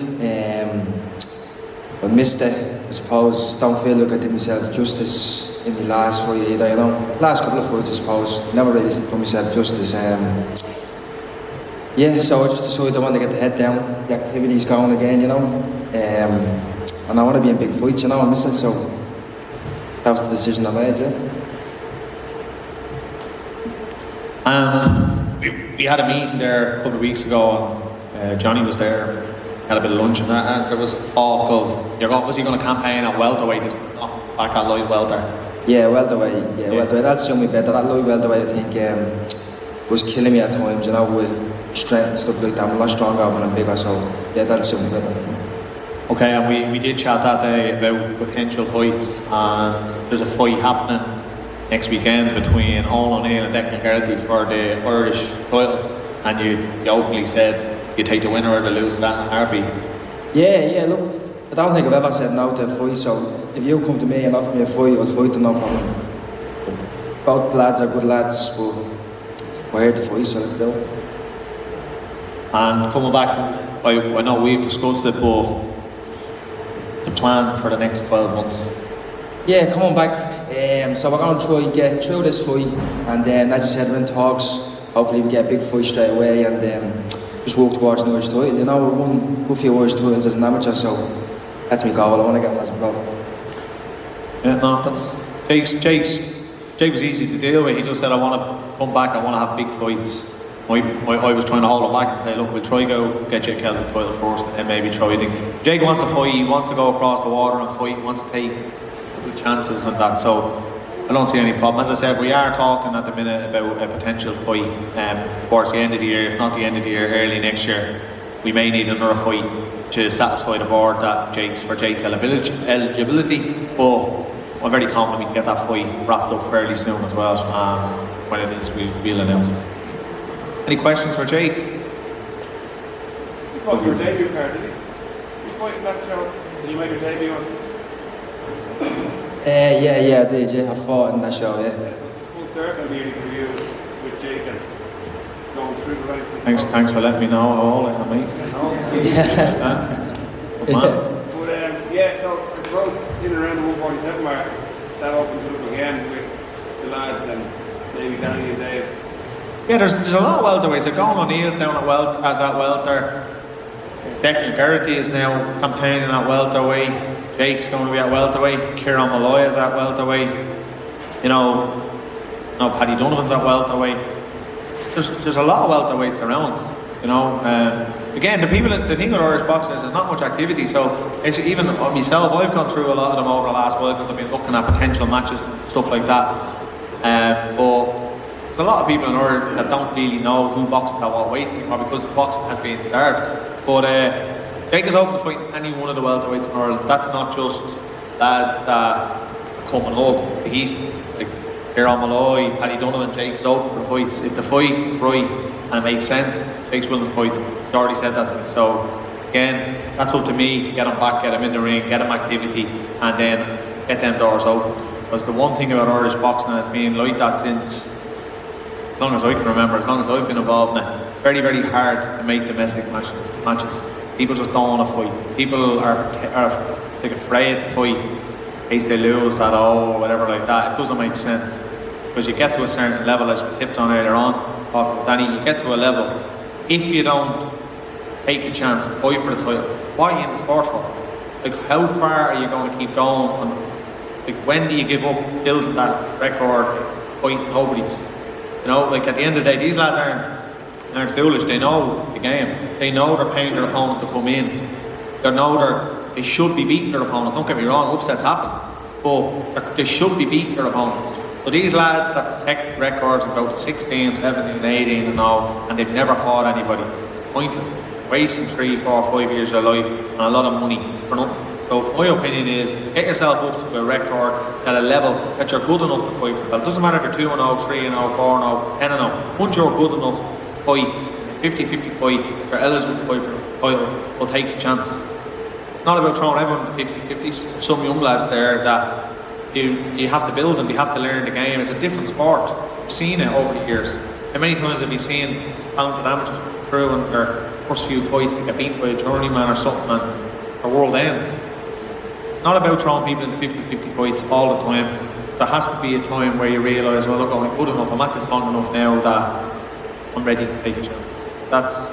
I missed it. I suppose don't feel like I did myself justice in the last fight either. You know, last couple of fights, I suppose never really done myself justice. Yeah, so I just decided I want to get the head down, the activities going again, you know, and I want to be in big fights, you know, I'm missing, so that was the decision I made, yeah. We had a meeting there a couple of weeks ago, and Johnny was there, had a bit of lunch and that, and there was talk of, was he going to campaign at welterweight, back at light welter? Yeah, welterweight, welterweight, that's something better. That light welterweight, I think, was killing me at times, you know, with strength and stuff like that. I'm a lot stronger when I'm bigger, so yeah, that's something better. Okay, and we did chat that day about potential fights, and there's a fight happening next weekend between Owen O'Neill and Declan Geraghty for the Irish title, and you openly said you take the winner or the loser of that in a heartbeat. Yeah, look, I don't think I've ever said no to a fight, so if you come to me and offer me a fight, I'll fight them, no problem. Both lads are good lads, but we're here to fight, so let's do it. And coming back, I know we've discussed it, but the plan for the next 12 months? Yeah, coming back, so we're going to try and get through this fight, and then, as you said, we're in talks. Hopefully we get a big fight straight away, and just work towards an Irish title. You know, we've won a few Irish titles as an amateur, so that's my goal. I want to get one as a pro. Yeah, no, that's Jake was easy to deal with. He just said, I want to come back, I want to have big fights. I was trying to hold him back and say, look, we'll try go get you a Celtic title first, and then maybe try anything. Jake wants to fight, he wants to go across the water and fight, he wants to take chances and that, so I don't see any problem. As I said, we are talking at the minute about a potential fight towards the end of the year, if not the end of the year, early next year. We may need another fight to satisfy the board that for Jake's eligibility, but I'm very confident we can get that fight wrapped up fairly soon as well. When it is, we'll announce it. Any questions for Jake? You fought your debut card, did you? You fought in that show? Did you make your debut on? Yeah, I did, yeah. I fought in that show, yeah. So it's a full circle really for you with Jake as going through the ranks. Thanks for letting me know how old I am, mate. Good man. But so I suppose in and around the 147 mark, that opens it up again with the lads and maybe Danny and Dave. Yeah, there's a lot of welterweights. Owen O'Neill's down at welter. Declan Geraghty is now campaigning at welterweight. Jake's going to be at welterweight. Kieran Malloy is at welterweight. You know, Paddy Donovan's at welterweight. There's a lot of welterweights around. You know, again, the thing with Irish boxing is there's not much activity. So actually, even myself, I've gone through a lot of them over the last while because I've been looking at potential matches and stuff like that. But there's a lot of people in Ireland that don't really know who boxes at what weights anymore because boxing has been starved. But Jake is open to fight any one of the welterweights in Ireland. That's not just lads that are coming up. He's like Kieran Malloy, Paddy Donovan, Jake's open for fights. If the fight is right and it makes sense, Jake's willing to fight them. He's already said that to me. So again, that's up to me to get him back, get him in the ring, get him activity, and then get them doors open. Because the one thing about Irish boxing, and it's been like that since as long as I can remember, as long as I've been involved in it, very, very hard to make domestic matches. People just don't want to fight. People are like afraid to fight in case they lose that or whatever like that. It doesn't make sense. Because you get to a certain level, as we tipped on earlier on, Danny, you get to a level, if you don't take a chance and fight for the title, what are you in the sport for? Like, how far are you going to keep going? And, like, when do you give up building that record, fighting nobodies? You know, like, at the end of the day, these lads aren't foolish. They know the game. They know they're paying their opponent to come in. They know they should be beating their opponent. Don't get me wrong, upsets happen, but they should be beating their opponents. So these lads that protect records and go to 16, 17, 18 and all, and they've never fought anybody, it's pointless. Wasting 3, 4, 5 years of their life and a lot of money for nothing. So my opinion is, get yourself up to a record at a level that you're good enough to fight for the belt. It doesn't matter if you're 2-0, 3-0, 4-0, 10-0. Once you're good enough to fight, 50-50 fight, if you're eligible to fight for the title, we'll take the chance. It's not about throwing everyone to 50-50s. Some young lads there that you have to build them, you have to learn the game. It's a different sport. I've seen it over the years. How many times have you seen talented amateurs come through and their first few fights they get beaten by a journeyman or something and their world ends? It's not about throwing people into 50-50 fights all the time. There has to be a time where you realise, well, look, I'm good enough, I'm at this long enough now that I'm ready to take a chance. That's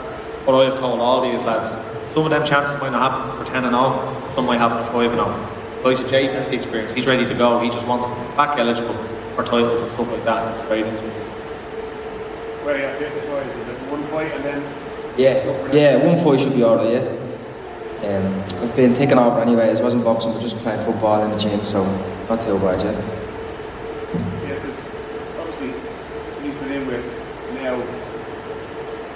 what I've told all these lads. Some of them chances might not happen for 10-0, some might happen for 5-0. Like Jake has the experience, he's ready to go, he just wants to be back eligible for titles and stuff like that and straight into it. Where you have fitness wise, is it one fight and then? Yeah, one fight should be alright, yeah. I've been taken over anyways, I wasn't boxing but just playing football in the gym, so not too bad, yeah. Yeah, because obviously he's been in with now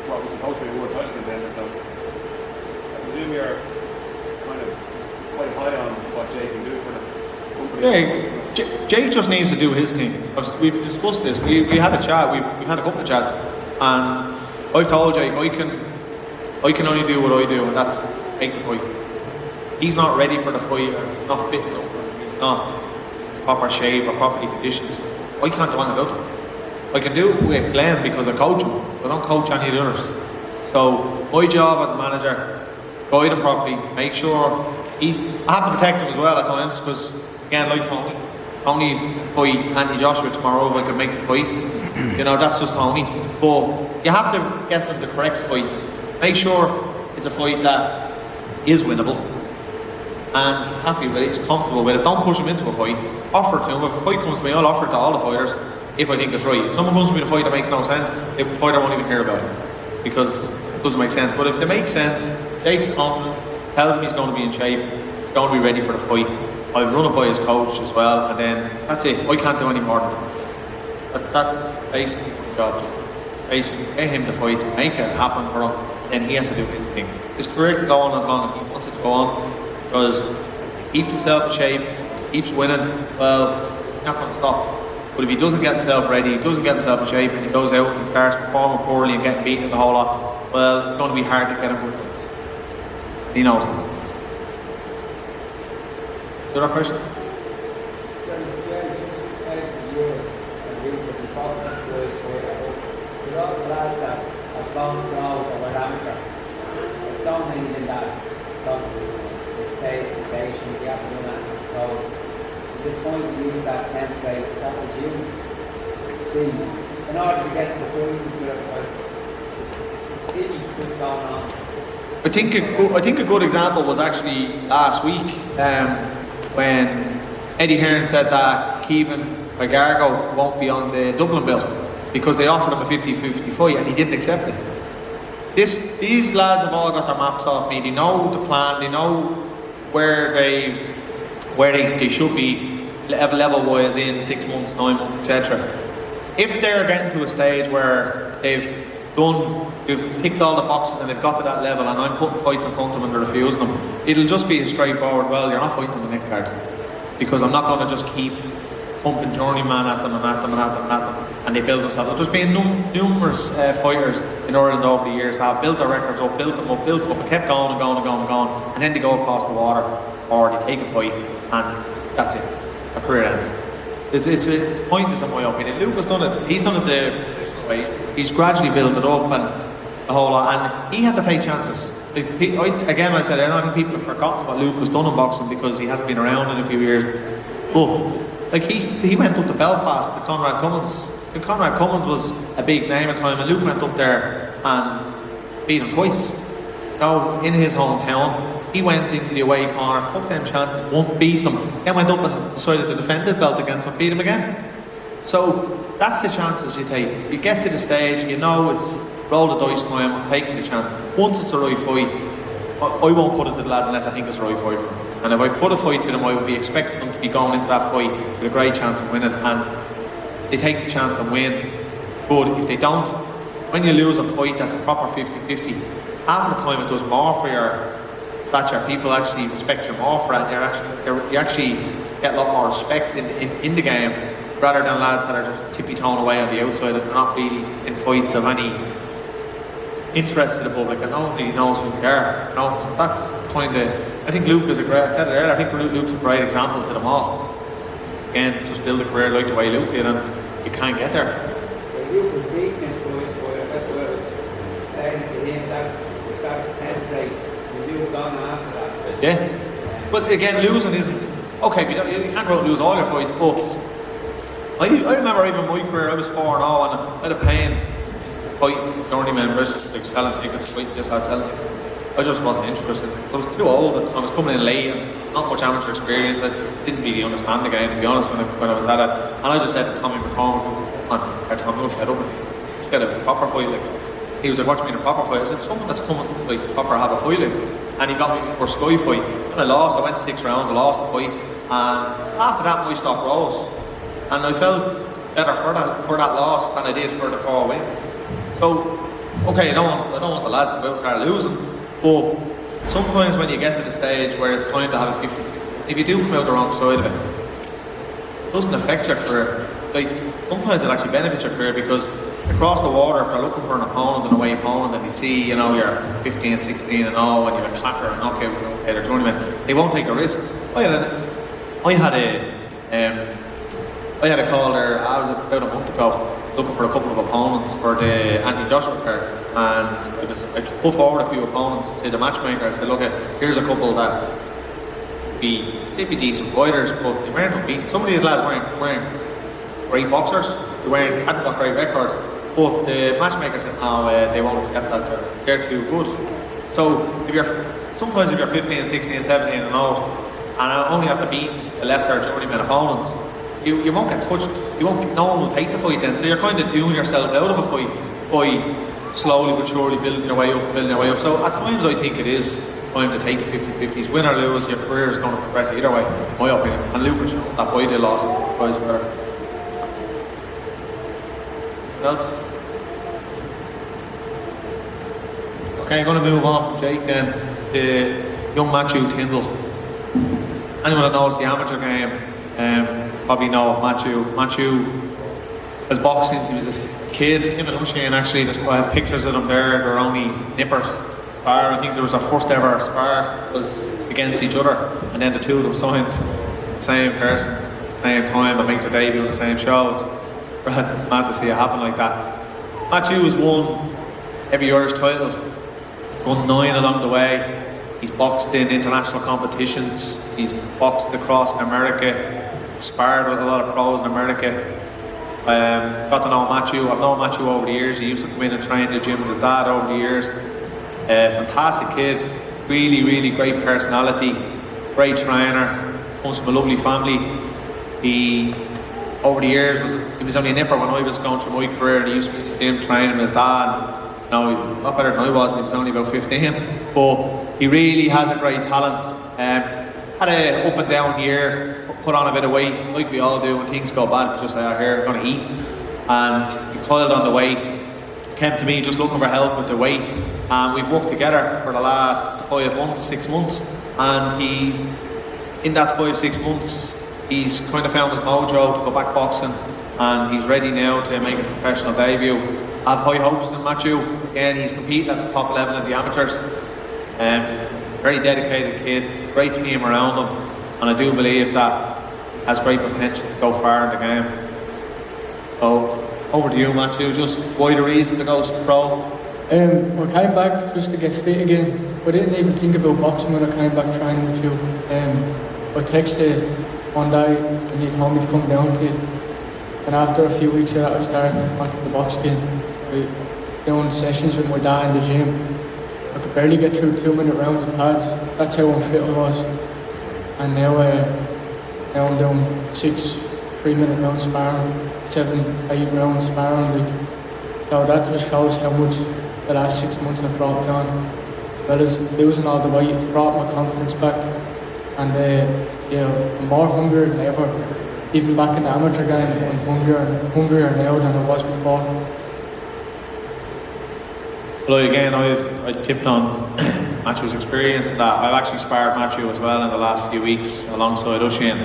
what was supposed to be a world title contender, so I presume you're kind of quite high on what Jake can do for the company. Yeah, Jake just needs to do his thing. We've discussed this. We had a chat. We've had a couple of chats, and I've told Jake I can only do what I do, and that's make the fight. He's not ready for the fight. He's not fit enough for it. He's not in proper shape or properly conditioned. I can't do anything about him. I can do it with Glenn because I coach him. I don't coach any of the others. So my job as a manager, guide him properly, make sure I have to protect him as well at times because, again, like Tony fight Anthony Joshua tomorrow if I can make the fight. You know, that's just Tony. But you have to get them the correct fights. Make sure it's a fight that is winnable and he's happy with it, he's comfortable with it. Don't push him into a fight. Offer it to him. If a fight comes to me, I'll offer it to all the fighters if I think it's right. If someone comes to me in a fight that makes no sense, the fighter won't even hear about it because it doesn't make sense. But if it makes sense, Jake's confident, tell him he's going to be in shape, he's going to be ready for the fight. I'll run it by his coach as well, and then that's it. I can't do any more than that. But that's basically my job, just basically get him the fight, make it happen for him, and he has to do his thing. His career can go on as long as he wants it to go on, because if he keeps himself in shape, keeps winning, well, he's not going to stop. But if he doesn't get himself ready, he doesn't get himself in shape, and he goes out and he starts performing poorly and getting beaten the whole lot, well, it's going to be hard to get him good fights. He knows that. Other questions? Lads that have gone pro or were amateur, there's so many in that the station, you have to do that, I suppose. Is it point to use that template that would you see in order to get the point into it, because it's silly what's going on. I think a good example was actually last week when Eddie Hearn said that Kevin Gargo won't be on the Dublin bill because they offered him a 50-50 fight and he didn't accept it. These lads have all got their maps off me. They know the plan. They know where they should be level-wise in 6 months, 9 months, etc. If they're getting to a stage where they've ticked all the boxes and they've got to that level, and I'm putting fights in front of them and they're refusing them, it'll just be a straightforward, well, you're not fighting on the next card, because I'm not going to just keep pumping journeyman at them and at them and at them and at them, and they build themselves. There's been numerous fighters in Ireland over the years that have built their records up, built them up, and kept going and going and going and going, and then they go across the water or they take a fight and that's it. Their career ends. It's pointless in my opinion. Luke has done it. He's done it the way. He's gradually built it up, and the whole lot, and he had to take chances. Like, again, I said, I don't think people have forgotten what Luke has done in boxing because he hasn't been around in a few years. But like he went up to Belfast to Conrad Cummins. And Conrad Cummins was a big name at the time, and Luke went up there and beat him twice. Now, in his hometown, he went into the away corner, took them chances, won't beat them, then went up and decided to defend the belt against him, beat him again. So that's the chances you take. You get to the stage, you know it's roll the dice time, I'm taking the chance. Once it's the right fight, I won't put it to the lads unless I think it's the right fight for them. And if I put a fight to them, I would be expecting them to be going into that fight with a great chance of winning. And they take the chance and win. But if they don't, when you lose a fight that's a proper 50-50, half the time it does more for your stature. People actually respect you more for it. You actually get a lot more respect in the game, rather than lads that are just tippy-toeing away on the outside and they're not really in fights of any interest to the public and nobody knows who they are. You know, that's kind of, I think Luke is a great, I said it earlier, I think Luke's a great example to them all. Again, just build a career like the way Luke did and you can't get there. Luke was beaten in boys for it, that's what I was saying to him, that template, and Luke gone after that. Yeah, but again, losing isn't, okay, you can't go out and lose all your fights, but I remember even my career, I was 4-0 and I had a pain fighting journeymen versus like selling tickets, fighting this, selling tickets. I just wasn't interested. I was too old at the time. I was coming in late and not much amateur experience. I didn't really understand the game, to be honest, when I was at it. And I just said to Tommy McCormick, Tommy, I'm fed up with these. Just get a proper fight. Like, he was like, what do you mean a proper fight? I said, someone that's coming like proper have a fight. Like. And he got me for a Sky fight. And I lost. I went 6 rounds. I lost the fight. And after that, my stock rose. And I felt better for that loss than I did for the 4 wins. So, okay, I don't want the lads to go start losing. But sometimes when you get to the stage where it's time to have a 50-50, if you do come out the wrong side of it doesn't affect your career. Like, sometimes it actually benefits your career because across the water, if they're looking for an opponent, an away opponent, and they see, you know, you're 15, 16 and all, and you're a clatter and knockouts, okay, they're journeymen, they won't take a risk. I had a call there, I was about a month ago, looking for a couple of opponents for the Anthony Joshua card, and I put forward a few opponents to the matchmaker. I said, look, here's a couple that they'd be decent fighters, but they weren't unbeaten. Some of these lads weren't great boxers, hadn't got great records, but the matchmaker said, no, they won't accept that, they're too good. So sometimes if you're 15, 16, 17 and all, and I only have to beat the lesser journeyman opponents, you won't get touched. No one will take the fight then. So you're kind of doing yourself out of a fight by slowly but surely building your way up. So at times I think it is time to take the 50-50s. Win or lose, your career is going to progress either way, in my opinion. And Luke was that boy they lost, vice versa. What else? Okay, I'm going to move on from Jake then. The young Matthew Tyndall. Anyone that knows the amateur game, probably know of Matthew. Matthew has boxed since he was a kid. Him and Usheen actually, there's pictures of them there. They're only nippers. Spar, I think there was their first ever spar was against each other, and then the two of them signed the same person, same time, and make their debut on the same shows. It's mad to see it happen like that. Matthew has won every Irish title, won 9 along the way. He's boxed in international competitions. He's boxed across America. Sparred with a lot of pros in America. Got to know Matthew. I've known Matthew over the years. He used to come in and train in the gym with his dad over the years. Fantastic kid. Really, really great personality. Great trainer. Comes from a lovely family. He, over the years, he was only a nipper when I was going through my career, and he used to be in the gym training with his dad. No, he's not better than I was, and he was only about 15. But he really has a great talent. Had a up and down year, put on a bit of weight, like we all do when things go bad, just like here, I'm going to eat. And he coiled on the weight, came to me just looking for help with the weight. And we've worked together for the last 5 months, 6 months. And he's, in that 5-6 months, he's kind of found his mojo to go back boxing. And he's ready now to make his professional debut. I have high hopes in Matthew. Again, he's competing at the top level of the amateurs. Very dedicated kid, great team around him, and I do believe that has great potential to go far in the game. So, over to you, Matthew. Just why the reason to go pro? I came back just to get fit again. I didn't even think about boxing when I came back training with you. I texted one day and he told me to come down to you. And after a few weeks of that, I started onto the box again. Doing sessions with my dad in the gym. I could barely get through 2-minute rounds of pads. That's how unfit I was. And now I'm doing 6 3-minute rounds sparring, 7, 8 rounds sparring. So that just shows how much the last 6 months have brought me on. Well as losing all the weight, it's brought my confidence back. And I'm more hungry than ever. Even back in the amateur game, I'm hungrier now than I was before. Well, again, I tipped on Matthew's experience in that. I've actually sparred Matthew as well in the last few weeks alongside Oisin.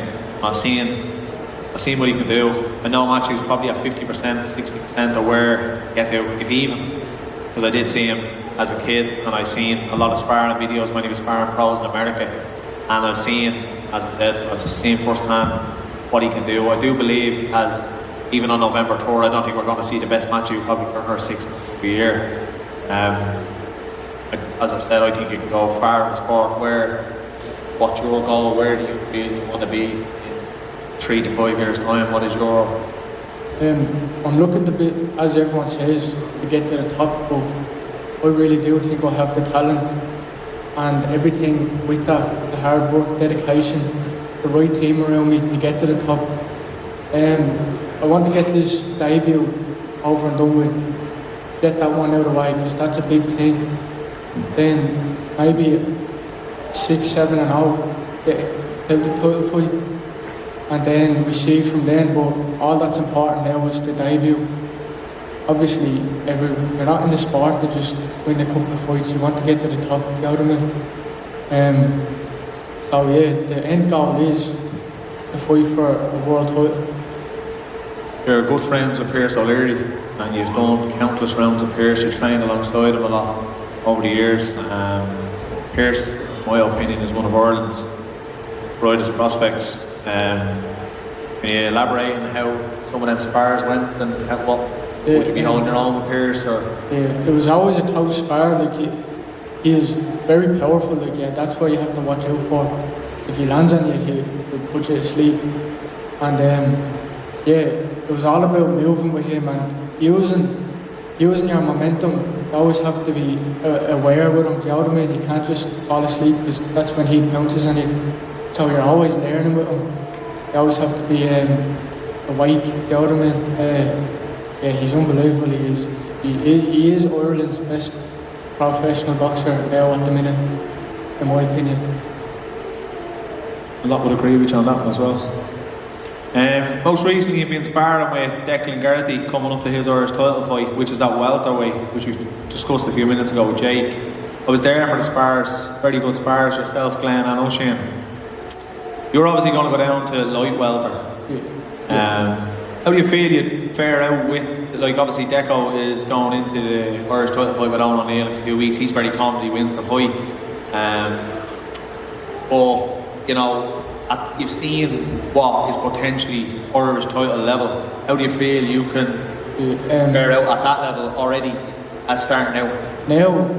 I've seen what he can do. I know Matthew's probably at 50%, 60% of where he get to, if even. Because I did see him as a kid and I've seen a lot of sparring videos when he was sparring pros in America. And I've seen, as I said, I've seen firsthand what he can do. I do believe, as even on November tour, I don't think we're going to see the best Matthew probably for another 6 months of the year. As I've said, I think you can go far in the sport. What's your goal? Where do you feel you want to be in 3 to 5 years' time? What is your... I'm looking to be, as everyone says, to get to the top, but I really do think I have the talent and everything with that, the hard work, dedication, the right team around me to get to the top. I want to get this debut over and done with. Get that one out of the way, because that's a big thing. Then maybe 6, 7 and 0, get held the title fight, and then we see from then. But all that's important now is the debut. Obviously, you're not in the sport to just win a couple of fights. You want to get to the top, you know what I mean? So yeah, the end goal is to fight for a world title. You're good friends with Pierce O'Leary, and you've done countless rounds of Pierce. You trained alongside him a lot over the years. Pierce, in my opinion, is one of Ireland's brightest prospects. Can you elaborate on how some of them spars went and would you be holding your own with Pierce? Or? Yeah, it was always a close spar. He is very powerful. That's why you have to watch out for. If he lands on you, he'll put you to sleep. And it was all about moving with him and using your momentum. You always have to be aware with him, do you know what I mean? You can't just fall asleep, because that's when he pounces on you. So you're always learning with him. You always have to be awake, do you know what I mean? He's unbelievable. He is Ireland's best professional boxer now at the minute, in my opinion. A lot would agree with you on that one as well. Most recently, you've been sparring with Declan Geraghty coming up to his Irish title fight, which is at welterweight, which we discussed a few minutes ago with Jake. I was there for the spars, very good spars, yourself, Glenn, and Oisin. You're obviously going to go down to light welter. How do you feel you'd fare out with, obviously Deco is going into the Irish title fight with Owen O'Neill in a few weeks. He's very confident he wins the fight. You've seen what is potentially Irish title level. How do you feel you can fare out at that level already as starting out? Now,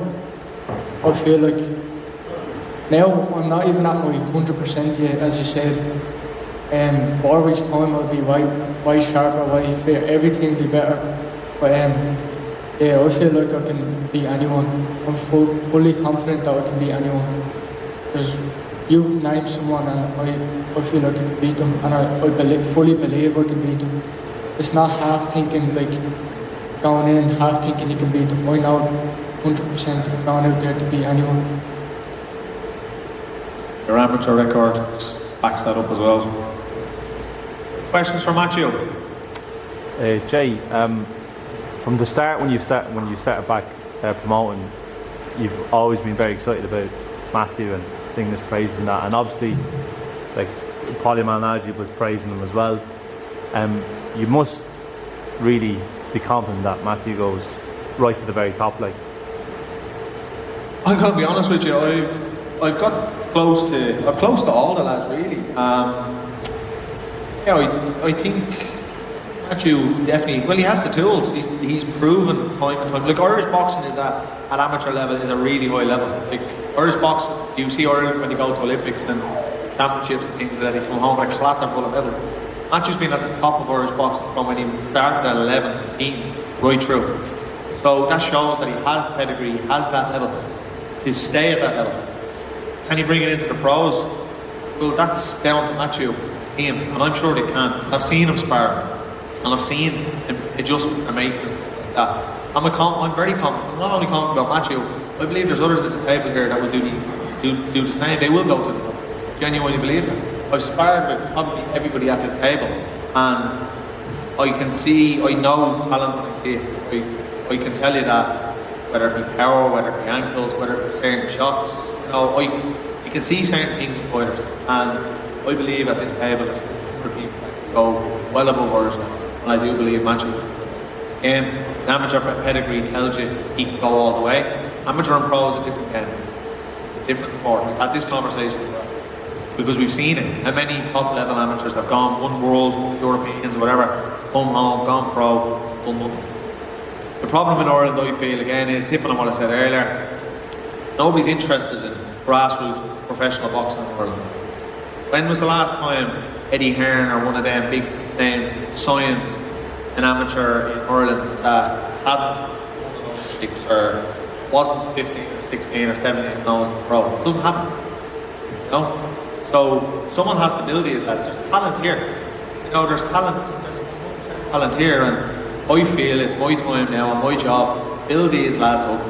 I feel like I'm not even at my 100% yet, as you said. 4 weeks time I'll be way sharper, way fit, everything will be better. But I feel like I can beat anyone. I'm fully confident that I can beat anyone. Because you name someone and I feel like I can beat them, and I fully believe I can beat them. It's not half thinking, going in, half thinking you can beat them. I know 100% going out there to beat anyone. Your amateur record backs that up as well. Questions for Matthew? Jay, from the start when you started back promoting, you've always been very excited about Matthew and singing his praises and that, and obviously Paulie Malignaggi was praising him as well. You must really be confident that Matthew goes right to the very top. I'm going to be honest with you, I've got close to all the lads really. I think Matthew definitely, well, he has the tools. He's proven time and time. Like, Irish boxing is at amateur level, is a really high level. Like, Irish boxing, you see Ireland when you go to Olympics and championships and things like that, they come home with a clatter full of medals. Matthew's been at the top of Irish boxing from when he started at 11, 18, right through. So that shows that he has pedigree, he has that level, to stay at that level. Can he bring it into the pros? Well, that's down to Matthew, him, and I'm sure they can. I've seen him spar, and I've seen him adjustments they're making. I'm very confident. I'm not only confident about Matthew, I believe there's others at the table here that will do the same. They will go to the top. Genuinely believe that. I've sparred with probably everybody at this table, and I can see, I know talent when I see it. I can tell you that, whether it be power, whether it be ankles, whether it be certain shots, you can see certain things in fighters, and I believe at this table there's other people that go well above ours now, and I do believe Matthew. His amateur pedigree tells you he can go all the way. Amateur and pro is a different game. It's a different sport. We've had this conversation because we've seen it. How many top level amateurs have gone, won worlds, Europeans, whatever, come home, gone pro, won nothing. The problem in Ireland, I feel, again, is tipping on what I said earlier. Nobody's interested in grassroots professional boxing in Ireland. When was the last time Eddie Hearn or one of them big names signed an amateur in Ireland that hadn't won an Olympics or wasn't 15 or 16 or 17 and was a pro? It doesn't happen. So someone has to build these lads. There's talent here. There's talent. There's talent here, and I feel it's my time now and my job, build these lads up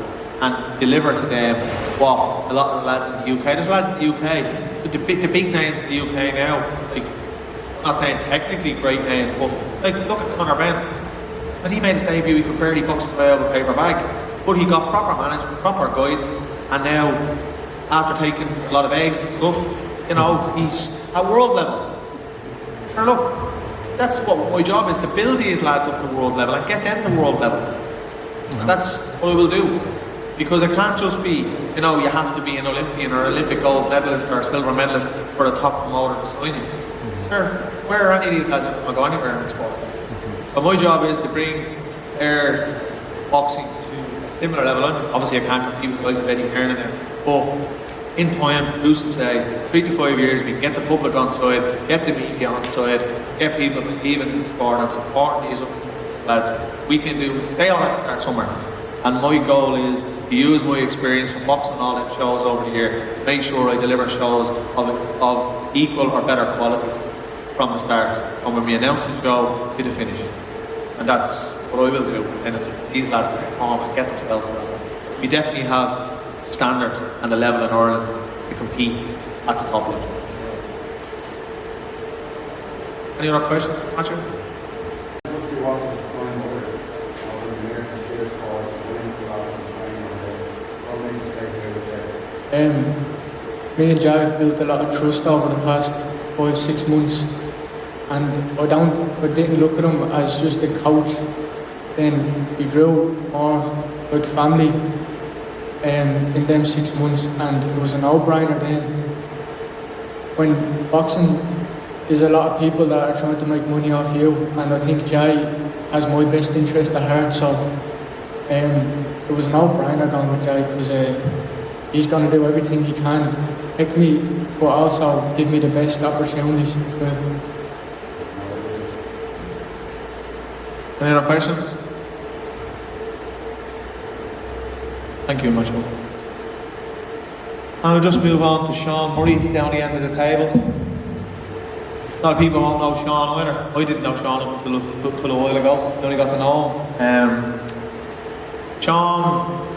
and deliver to them what a lot of the lads in the UK, there's lads in the UK, the big names in the UK now, like, I'm not saying technically great names, but like, look at Conor Byrne. When he made his debut, he could barely box his way out of a paper bag, but he got proper management, proper guidance, and now, after taking a lot of eggs and stuff, he's at world level. Sure, look. That's what my job is, to build these lads up to world level and get them to world level. And that's what I will do. Because it can't just be, you have to be an Olympian or Olympic gold medalist or a silver medalist for the top promoter to sign you. Sure, where are any of these lads that can go anywhere in the sport? So my job is to bring their boxing to a similar level. Obviously I can't compete with the likes of Eddie Byrne there, but in time, who's to say, 3 to 5 years, we can get the public on side, get the media on side, get people believing in the sport and supporting these lads. They all have to start somewhere. And my goal is to use my experience from boxing all them shows over the year, make sure I deliver shows of equal or better quality from the start, from when we announce the show to the finish. And that's what I will do. And it's these lads to perform and get themselves to that level. We definitely have standard and the level in Ireland to compete at the top level. Any other questions, Matthew? Me and Jai have built a lot of trust over the past 5-6 months, and I didn't look at him as just a coach. Then we grew more like family in them 6 months, and it was a no-brainer then. When boxing, there's a lot of people that are trying to make money off you, and I think Jai has my best interest at heart, so it was a no-brainer going with Jai, because he's going to do everything he can to pick me, but also give me the best opportunities. Any other questions? Thank you much. And we'll just move on to Sean Murray down the end of the table. A lot of people won't know Sean either. I didn't know Sean until a while ago. I only got to know him. Sean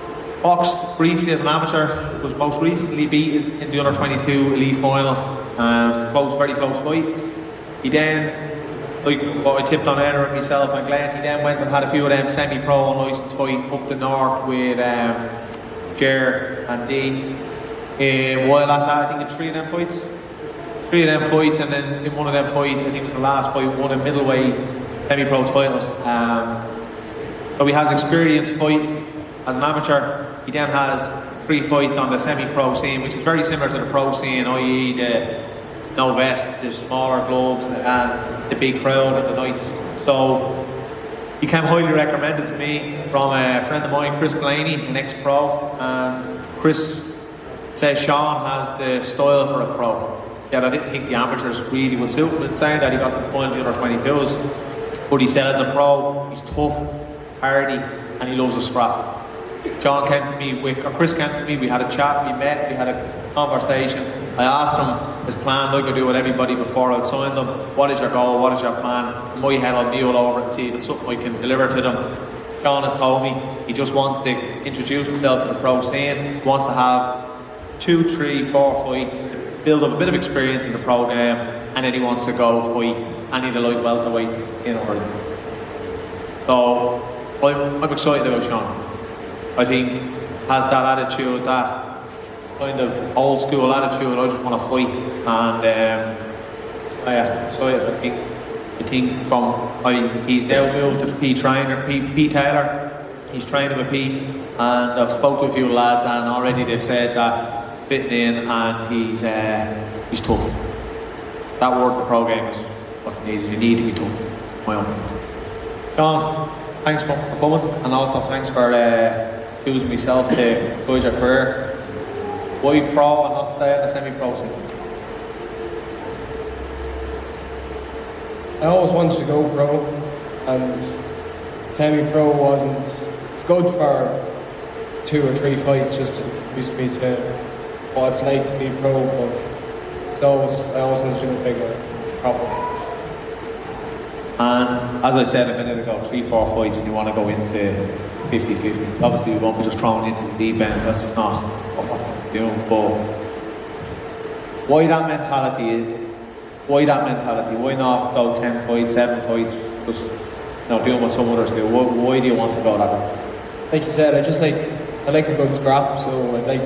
boxed briefly as an amateur, was most recently beaten in the under-22 elite final. Very close fight. He then, like what I tipped on earlier myself and Glenn, he then went and had a few of them semi-pro and licensed fight up the north with Ger and Dean. While at that, I think in 3 of them fights, and then in one of them fights, I think it was the last fight, won a middleweight semi-pro titles. So he has experience fighting as an amateur. He then has 3 fights on the semi-pro scene, which is very similar to the pro scene, i.e. the no vest, the smaller gloves, and the big crowd and the nights So he came highly recommended to me from a friend of mine, Chris Blaney, an ex-pro. And Chris says Sean has the style for a pro. Yeah, I didn't think the amateurs really would suit him, saying that he got to the final of the under 22s. But he said as a pro, he's tough, hardy, and he loves a scrap. John came to me, or Chris came to me, we had a chat, we met, we had a conversation. I asked him his plan, like I do with everybody before I'd sign them. What is your goal? What is your plan? In my head, I'll mule over and see if it's something I can deliver to them. Sean has told me he just wants to introduce himself to the pro scene. He wants to have 2, 3, 4 fights, build up a bit of experience in the pro game, and then he wants to go fight any of the light welterweights in Ireland. So I'm excited about Sean. I think has that attitude, that kind of old school attitude. I just want to fight, and yeah. So I think he's now moved to P trainer, P Taylor. He's training with P, and I've spoke to a few lads, and already they've said that fitting in, and he's tough. That word, the pro game, is what's needed. You need to be tough. My own. Sean, thanks for coming, and also thanks for using myself to guide your career. Why pro and not stay in the semi-pro scene? I always wanted to go pro, and semi-pro wasn't. It's good for 2 or 3 fights, just to introduce me to what it's like to be pro. But I always wanted to do a bigger, proper. And as I said a minute ago, 3, 4 fights, and you want to go into 50-50. Obviously, you won't be just thrown into the deep end. That's not what we're doing. But why that mentality? Why that mentality? Why not go 10 fights, 7 fights, just doing what some others do? Why do you want to go that way? Like you said, I like a good scrap, so I'd like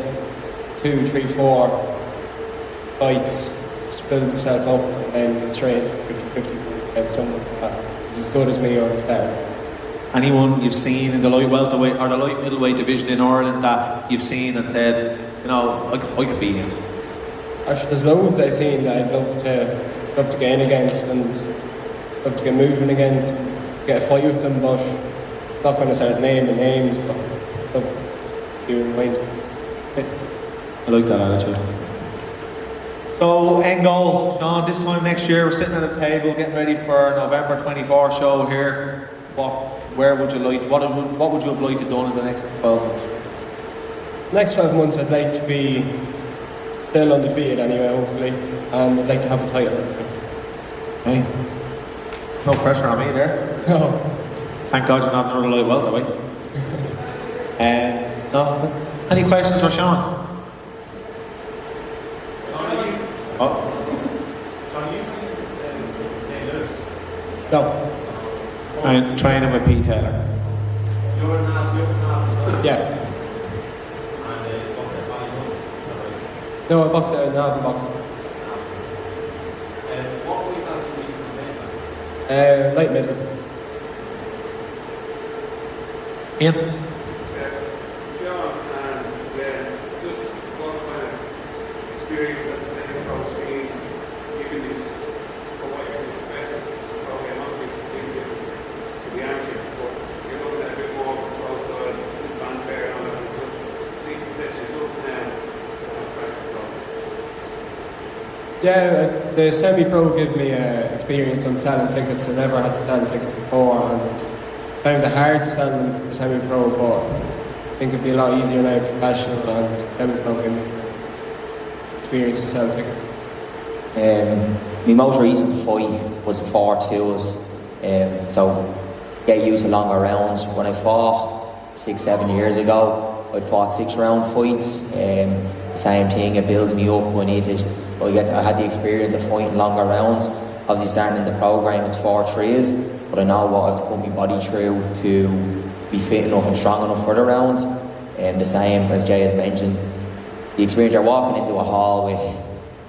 2, 3, 4 fights just to build myself up, and then straight 50-50 against someone that's as good as me or better. Anyone you've seen in the light welterweight or the light middleweight division in Ireland that you've seen and said, I could beat him? Actually, there's loads I've seen that I'd love to gain against and love to get moving against, and get a fight with them, but I'm not going to start naming names, but you in mind. I like that attitude. So, end goal, Sean, this time next year we're sitting at a table getting ready for November 24 show here. Where would you like, what would you have liked to done in the next 12 months? Next 12 months I'd like to be still undefeated anyway, hopefully, and I'd like to have a title. Hey, no pressure on me there. No. Thank God you're not another light welterweight. No, any questions for Sean? No. I'm training with P Taylor. Yeah. No, I box no, I'm boxing. Light middle. Ian? Sean, and just what kind of experience as a semi-pro scene, given this, for what you can expect, probably not it's completely different to the amateurs, but you're looking at a bit more pro style, fanfare and all that stuff. I think you set yourself now on practical. Yeah, the semi-pro gave me experience on selling tickets. I never had to sell tickets before, and found it hard to sell them for semi-pro, but I think it'd be a lot easier now professional, and semi-pro gave me experience to sell tickets. My most recent fight was 4-2s, so get used to longer rounds. When I fought 6-7 years ago, I'd fought 6-round fights. Same thing, it builds me up. I had the experience of fighting longer rounds. Obviously starting in the program it's 4-3s, but I know what I have to put my body through to be fit enough and strong enough for the rounds. And the same as Jay has mentioned, the experience you're walking into a hall with.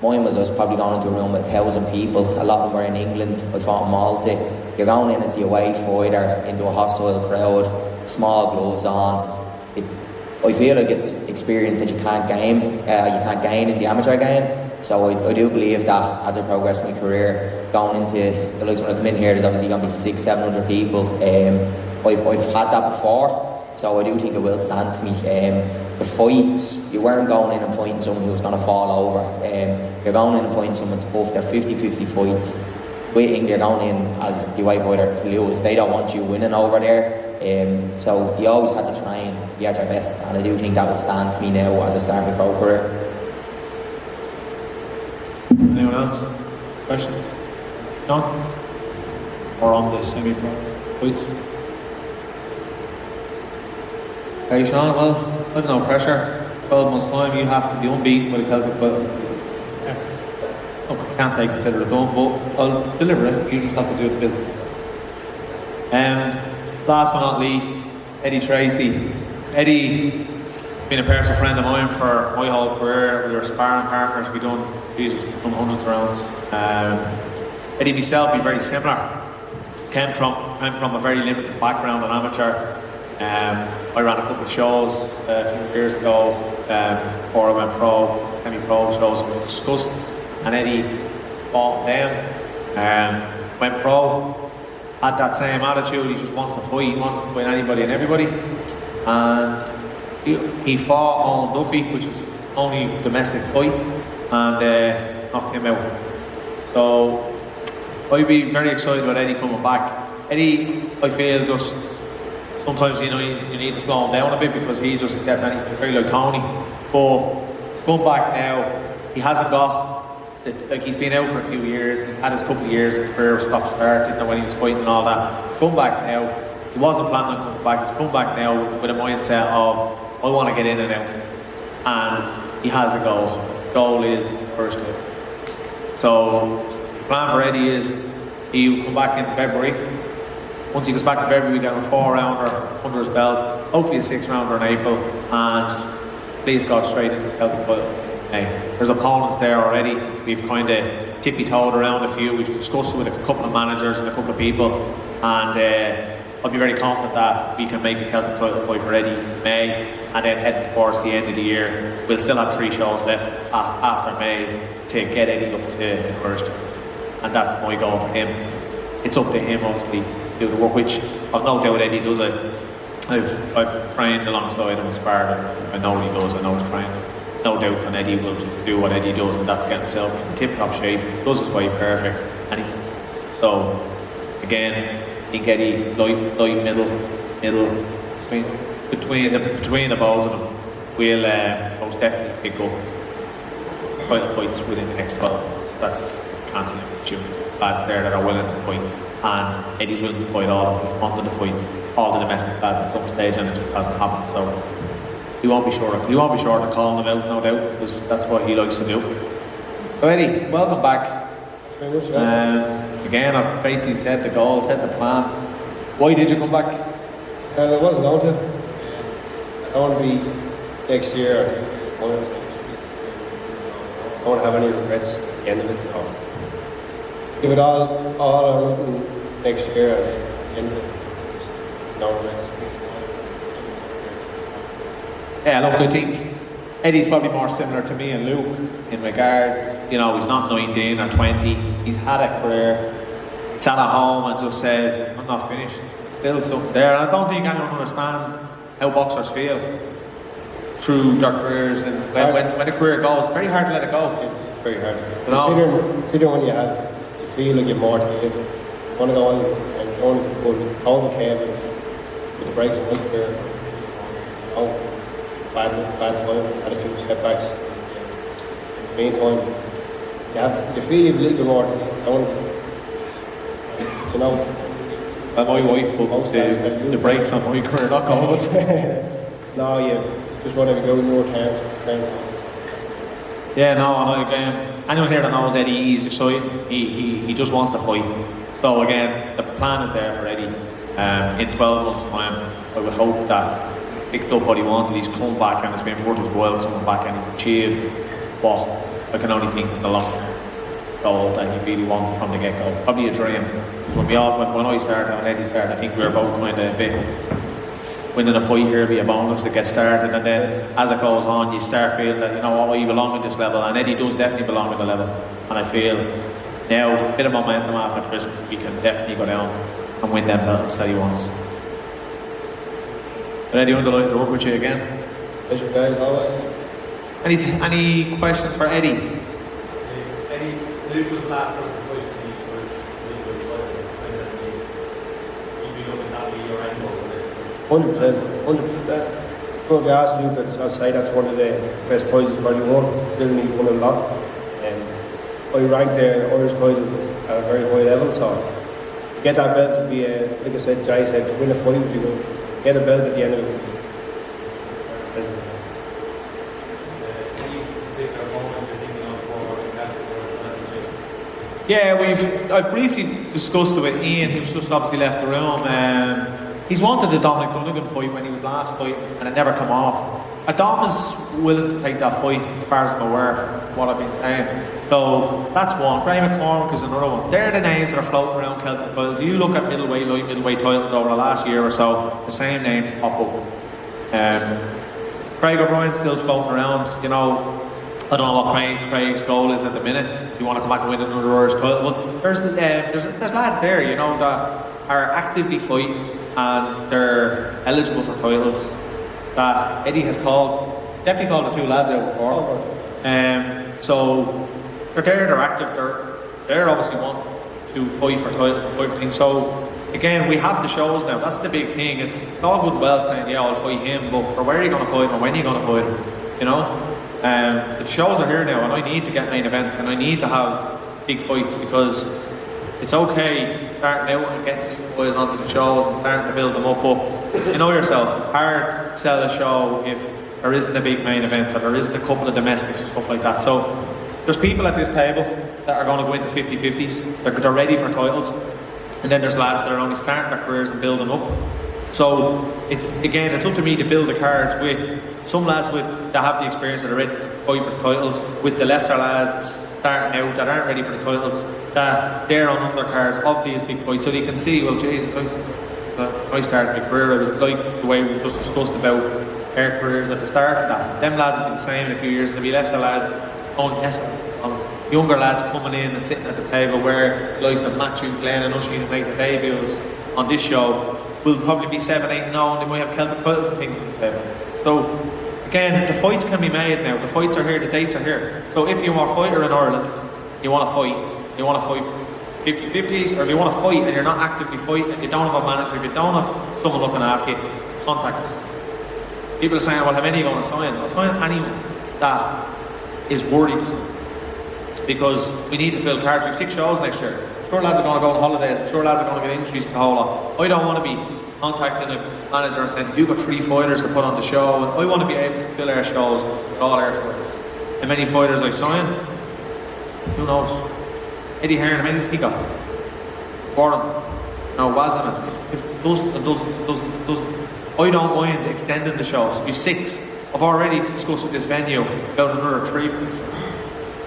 Mine was I was probably going into a room with 1,000 people. A lot of them were in England. I fought in Malta. You're going in as the away fighter into a hostile crowd, small gloves on. I feel like it's experience that you can't gain in the amateur game. So I do believe that as I progress my career, going into the likes when I come in here, there's obviously going to be 600-700 people. I've had that before, so I do think it will stand to me. The fights, you weren't going in and fighting someone who's going to fall over. You're going in and fighting someone tough. They're 50-50 fights. Waiting, you're going in as the white fighter to lose. They don't want you winning over there. So you always had to try and be at your best, and I do think that will stand to me now as I start my pro career. Anyone else? Questions? None? Or on the semi-pro fights? Hey Sean, well, there's no pressure. 12 months time, you have to be unbeaten with a Celtic belt. Look, I can't say consider it done, but I'll deliver it. You just have to do the business. Last but not least, Eddie Tracy. Eddie's been a personal friend of mine for my whole career. We were sparring partners. We've done hundreds of rounds. Eddie myself, be very similar. Came from a very limited background, an amateur. I ran a couple of shows a few years ago before I went pro, semi-pro shows we discussed, and Eddie fought them, went pro, had that same attitude. He just wants to fight. He wants to fight anybody and everybody, and he fought Owen Duffy, which was only domestic fight, and knocked him out. So I'd be very excited about Eddie coming back. Eddie, I feel, just sometimes you need to slow him down a bit, because he just accepts anything, very like Tony. But going back now, he hasn't got he's been out for a few years. He's had his couple of years of career stop start, didn't know when he was fighting and all that. Come back now. He wasn't planning on coming back. He's come back now with a mindset of, I want to get in and out, and he has a goal. The goal is first out. So the plan for Eddie is he will come back in February. Once he goes back in February, we get a 4-rounder under his belt, hopefully a 6-rounder in April, and please God straight into the Celtic title. There's opponents there already. We've kind of tippy-toed around a few. We've discussed it with a couple of managers and a couple of people, and I'll be very confident that we can make a Celtic title fight for Eddie in May, and then heading towards the end of the year. We'll still have 3 shows left after May to get Eddie up to the first, and that's my goal for him. It's up to him, obviously, to do the work, which I've no doubt Eddie does it. I've trained alongside him, sparred him. I know he does. I know he's trying. No doubts on Eddie will just do what Eddie does, and that's get himself in tip-top shape, does his way perfect. So again, I think Eddie light middle between the both of them will most definitely pick up quite the fights within the next 12 months. That's can't see lads there that are willing to fight, and Eddie's willing to fight all of them. He's wanted to fight all the domestic lads at some stage, and it just hasn't happened. So he won't be short of calling them out, no doubt, because that's what he likes to do. So Eddie, welcome back. Again, I've basically set the goal, set the plan. Why did you come back? I wasn't going to. I want to be next year. I don't want to have any regrets at the end of it. So give it all out next year, and at the end of it, just no regrets. Yeah, look, I think Eddie's probably more similar to me and Luke in regards, he's not 19 or 20, he's had a career, he's sat at home and just said, I'm not finished, still something there. And I don't think anyone understands how boxers feel through their careers, and when a career goes, it's very hard to let it go. It's very hard. Considering when you feel like you have more to give, you want to go on and you want to hold the cable with the brakes on the career. Bad time, had a few setbacks. In the meantime, you feel you have a little bit more. My wife put the brakes on my career, not going. No, you just want to go more times. Yeah, no, again, anyone here that knows Eddie, he's excited. He just wants to fight. So again, the plan is there for Eddie. In 12 months' time, I would hope that picked up what he wanted, he's come back, and it's been worth his while coming back, and he's achieved what I can only think is the long goal that he really wanted from the get-go. Probably a dream. Because when I started, when Eddie started, I think we were both kind of a bit winning a fight here will be a bonus to get started, and then as it goes on, you start feeling that, you know what, you belong at this level, and Eddie does definitely belong at the level, and I feel now, a bit of momentum after Christmas, we can definitely go down and win them belts that he wants. But Eddie, I'd like to work with you again. Pleasure, guys, always. Any questions for Eddie? Eddie, Luke was the last person to fight for you for you'd be looking at be your end goal. 100%. That. So if you ask Luke, I'd say that's one of the best titles he's probably won. Considering he's won a lot. I ranked the Irish title at a very high level, so to get that belt would be, like I said, Jay said, to win a fight would be good. Get a belt at the end of it. Any particular moments you're thinking of for that? Yeah, I briefly discussed it with Ian, who's just obviously left the room. He's wanted the Dominic Donegan fight when he was last fight, and it never come off. Dom is willing to take that fight, as far as I'm aware, from what I've been saying. So that's one. Ray McCormick is another one. They're the names that are floating around Celtic titles. You look at middleweight, light middleweight titles over the last year or so, the same names pop up. Craig O'Brien's still floating around. You know, I don't know what Craig's goal is at the minute. If you want to come back and win another Irish title, but there's lads there, you know, that are actively fighting and they're eligible for titles. That Eddie has definitely called the two lads out before. So they're there, they're active, they're obviously wanting to fight for titles and fight for things. So again, we have the shows now. That's the big thing. It's all good and well saying, yeah, I'll fight him, but for where are you going to fight him or when are you going to fight him? You know, the shows are here now, and I need to get main events, and I need to have big fights because it's okay starting out and getting new boys onto the shows and starting to build them up. But you know yourself, it's hard to sell a show if there isn't a big main event or there isn't a couple of domestics or stuff like that. So there's people at this table that are going to go into 50-50s. They're ready for titles, and then there's lads that are only starting their careers and building up. So it's up to me to build the cards with some lads that have the experience that are ready to fight for the titles, with the lesser lads starting out that aren't ready for the titles, that they're on undercards of these big fights, so they can see, well, Jesus, I started my career, it was like the way we just discussed about our careers at the start of that. Them lads will be the same in a few years, and there'll be lesser lads, younger lads coming in and sitting at the table where the likes of Matthew, Glenn and Ushy who make the debuts on this show will probably be 7, 8 and 0, and they might have Celtic titles and things on the table. So again, the fights can be made now. The fights are here, the dates are here. So if you're a fighter in Ireland, you want to fight 50-50s, or if you want to fight and you're not actively fighting, and you don't have a manager, if you don't have someone looking after you, contact us. People are saying, well, how many are you going to sign? I'll sign anyone that is worthy to sign. Because we need to fill cards. We have 6 shows next year. I'm sure lads are going to go on holidays. I'm sure lads are going to get injuries to the whole lot. I don't want to be contacting a manager and saying, you've got 3 fighters to put on the show, and I want to be able to fill our shows with all our fighters. How many fighters I sign? Who knows? Eddie Hearn, how many has he got? Warren, Waziman, if dozens and dozens and dozens and dozens. I don't mind extending the shows. We've 6. I've already discussed with this venue about another 3 for this,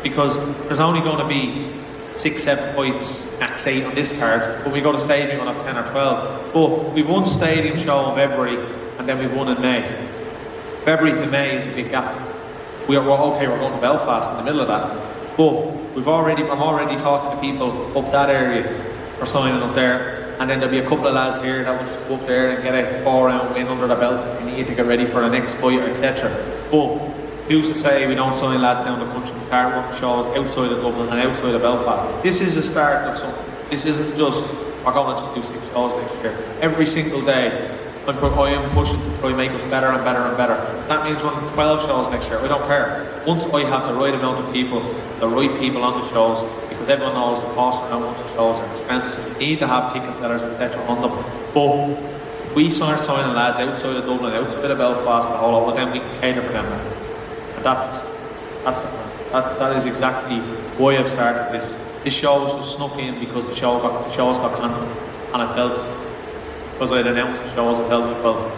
because there's only going to be 6, 7 fights, max 8 on this card, but we go to stadium and have 10 or 12. But we've won stadium show in February, and then we've won in May. February to May is a big gap. We're going to Belfast in the middle of that. But I'm already talking to people up that area for signing up there, and then there'll be a couple of lads here that will just go up there and get a 4-round win under their belt. They need to get ready for the next fight, etc. But who's to say we don't sign lads down the country and start running shows outside of Dublin and outside of Belfast? This is the start of something. This isn't just, we're going to just do 6 shows next year. Every single day, I am pushing to try and make us better and better and better. That means running 12 shows next year. I don't care. Once I have the right amount of people, the right people on the shows, because everyone knows the costs around the shows are expensive, so we need to have ticket sellers, etc. on them. But we start signing lads outside of Dublin, outside of Belfast, the whole lot, but then we can cater for them lads. And that's the plan. That is exactly why I've started this. This show was just snuck in because the shows got cancelled, and I felt, because I had announced the shows, I felt, well,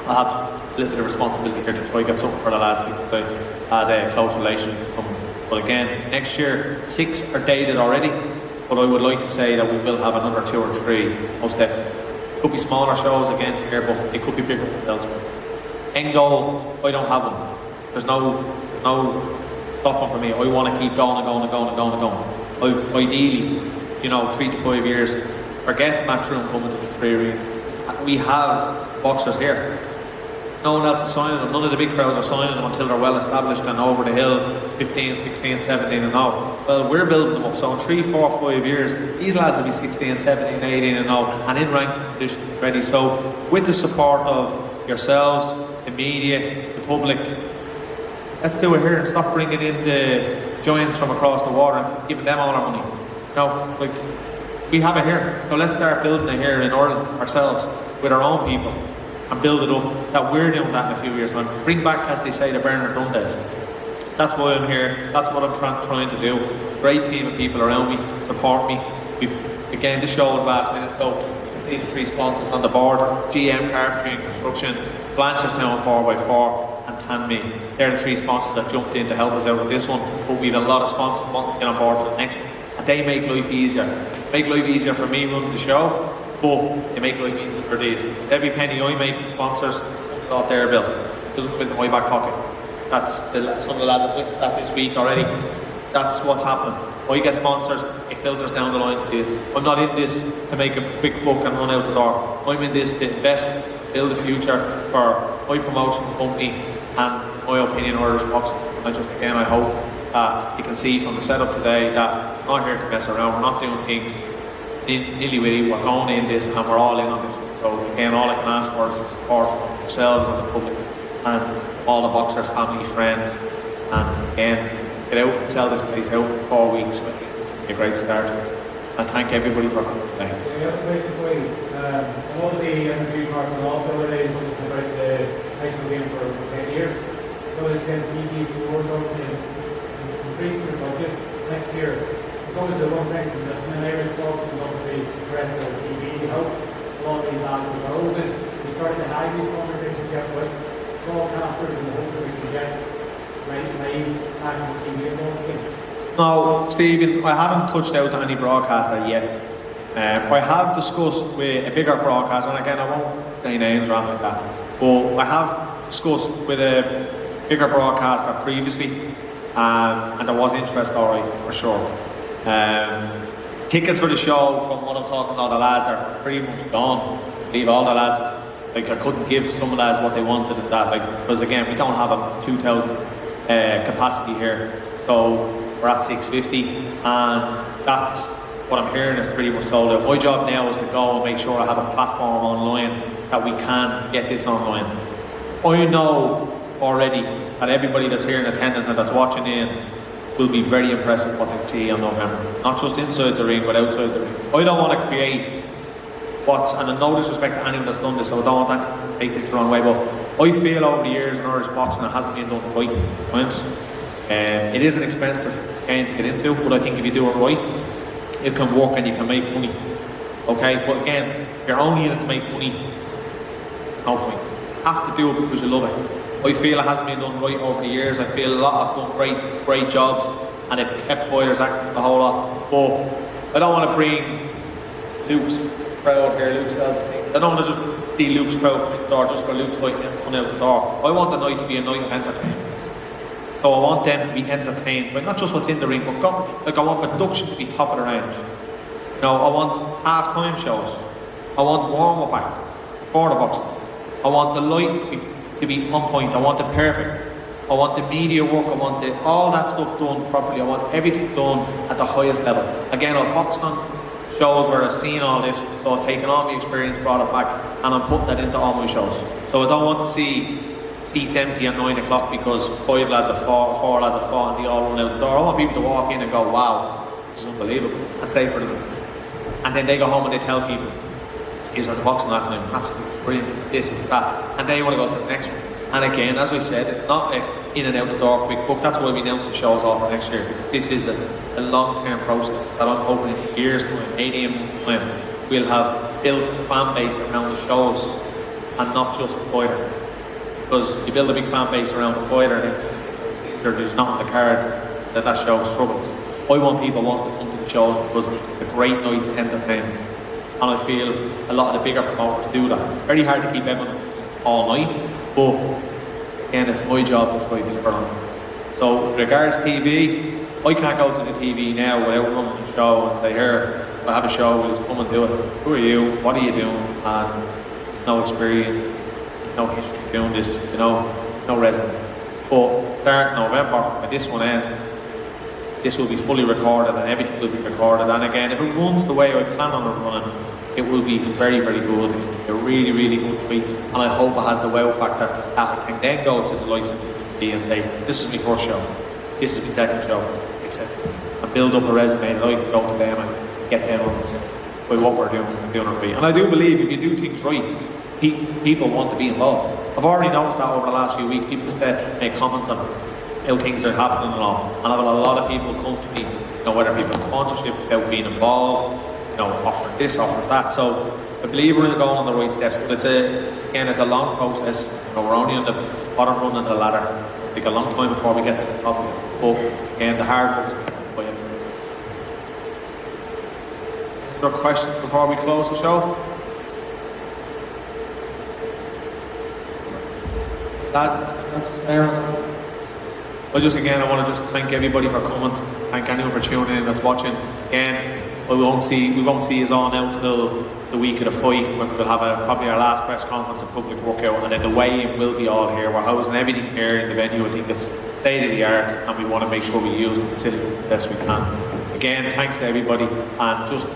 I have a little bit of responsibility here to try and get something for the lads, because I had a close relationship with them. But again, next year, 6 are dated already, but I would like to say that we will have another 2 or 3, most definitely. Could be smaller shows again here, but it could be bigger ones elsewhere. End goal, I don't have one. There's no stopping for me. I want to keep going and going and going and going and going. Ideally, 3 to 5 years, forget Matchroom coming to the 3 arena. We have boxers here. No one else is signing them. None of the big crowds are signing them until they're well established and over the hill, 15, 16, 17 and 0. Well, we're building them up. So in 3, 4, 5 years, these lads will be 16, 17, 18 and 0 and in ranking positions ready. So with the support of yourselves, the media, the public, let's do it here and stop bringing in the giants from across the water and giving them all our money. We have it here. So let's start building it here in Ireland ourselves with our own people. And build it up, that we're doing that in a few years' time. Bring back, as they say, the Byrne done days. That's why I'm here, that's what I'm trying to do. Great team of people around me, support me. Again, this show was last minute, so you can see the 3 sponsors on the board. GM Carpentry and Construction, Blanche's now on 4x4, and Tanme. They're the 3 sponsors that jumped in to help us out with this one, but we have a lot of sponsors wanting to get on board for the next one. And they make life easier. Make life easier for me running the show, but they make life easier for these. Every penny I make from sponsors comes off their bill. It doesn't come into my back pocket. Some of the lads have witnessed that this week already. That's what's happening. I get sponsors, it filters down the line to this. I'm not in this to make a quick buck and run out the door. I'm in this to invest, build a future for my promotion company and my opinion Irish boxing. And I hope that you can see from the setup today that I'm not here to mess around. We're not doing things nilly-willy. We're going in this and we're all in on this one. So again, all I can ask for is support from yourselves and the public and all the boxers, family, friends, and again, get out and sell this place out in 4 weeks. I think it's going to be a great start. And thank everybody for coming today. I have a question for you. I know the interview part of all the way about the national game for 10 years. So it's going to be the world obviously increasing the budget next year. It's always the one thing because in the Irish boxing is obviously present on TV. How a lot of these lads are open. We started to have these conversations with broadcasters and hope that we can get naive national TV involved again. No, Stephen, I haven't touched out on any broadcaster yet. I have discussed with a bigger broadcaster, and again, I won't say names or anything like that, but I have discussed with a bigger broadcaster previously, and there was interest alright, for sure. Tickets for the show, from what I'm talking about, the lads are pretty much gone. I believe all the lads, I couldn't give some lads what they wanted at that, because again, we don't have a 2,000 capacity here, so we're at 650, and that's what I'm hearing is pretty much sold out. My job now is to go and make sure I have a platform online that we can get this online. I know already that everybody that's here in attendance and that's watching in will be very impressed with what they see in November. Not just inside the ring, but outside the ring. I don't want to create and no disrespect to anyone that's done this, so I don't want that to take this the wrong way, but I feel over the years in Irish boxing it hasn't been done right at times. It is an expensive game to get into, but I think if you do it right, it can work and you can make money. Okay, but again, you're only in it to make money. No point. You have to do it because you love it. I feel it hasn't been done right over the years. I feel a lot have done great jobs, and they've kept fighters active a whole lot. But I don't want to bring Luke's crowd here, Luke's thing. I don't want to just see Luke's crowd come in the door just for Luke's fight coming out the door. I want the night to be a night of entertainment. So I want them to be entertained, but not just what's in the ring, but I want production to be top of the range. I want half-time shows. I want warm-up acts for the boxing. I want the light to be on point. I want it perfect. I want the media work. I want all that stuff done properly. I want everything done at the highest level. Again, I've boxed on shows where I've seen all this, so I've taken all my experience, brought it back, and I'm putting that into all my shows. So I don't want to see seats empty at 9 o'clock because 5 lads have fought, 4 lads have fought, and they all run out the door. I want people to walk in and go, wow, this is unbelievable, and stay for them. And then they go home and they tell people, here's our boxing last night, it's absolutely brilliant, it's this, it's that, and they want to go to the next one. And again, as I said, it's not in and out the door quick book. That's why we announced the shows off for next year. This is a long-term process that I'm hoping in years' time, 18 months' time, we'll have built a fan base around the shows and not just the fighter. Because you build a big fan base around the fighter and there's not on the card that show struggles. I want people wanting to come to the shows because it's a great night to entertain. and I feel a lot of the bigger promoters do that. Very hard to keep everyone all night, but again, it's my job to try to deliver on it. So, with regards to TV, I can't go to the TV now without running the show and say, here, I have a show, will you come and do it? Who are you? What are you doing? And no experience, no history doing this, you know, no resume. But start November, when this one ends, this will be fully recorded and everything will be recorded. And again, if it runs the way I plan on it running, it will be very, very good. A really, really good tweet. And I hope it has the wow factor that I can then go to the likes of the TV and say, this is my first show, this is my second show, etc. And build up a resume and I can go to them and get them on by what we're doing it right. And I do believe if you do things right, people want to be involved. I've already noticed that over the last few weeks. People have made comments on how things are happening and all. And I've had a lot of people come to me, you know, whether people have sponsorship, about being involved, you know, offering this, offering that. So I believe we're going on the right steps. But it's a long process. You know, we're only on the bottom rung of the ladder. It's going to take a long time before we get to the top of it. But again, the hard work is by it. Other questions before we close the show? That's I want to just thank everybody for coming. Thank anyone for tuning in that's watching. Again, we won't see us on out till the week of the fight when we'll have probably our last press conference and public workout, and then the weigh-in will be all here. We're housing everything here in the venue. I think it's state of the art, and we want to make sure we use the facilities the best we can. Again, thanks to everybody, and just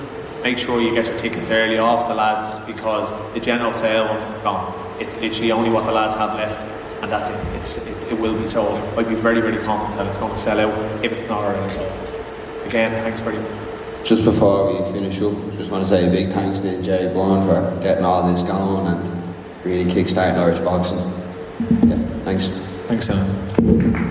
make sure you get your tickets early off the lads, because the general sale once it's gone, it's literally only what the lads have left. And that's it. It will be sold. I'd be very, very confident that it's going to sell out if it's not already sold. Again, thanks very much. Just before we finish up, just want to say a big thanks to Jay Byrne for getting all this going and really kickstarting Irish boxing. Yeah, thanks. Thanks, Alan.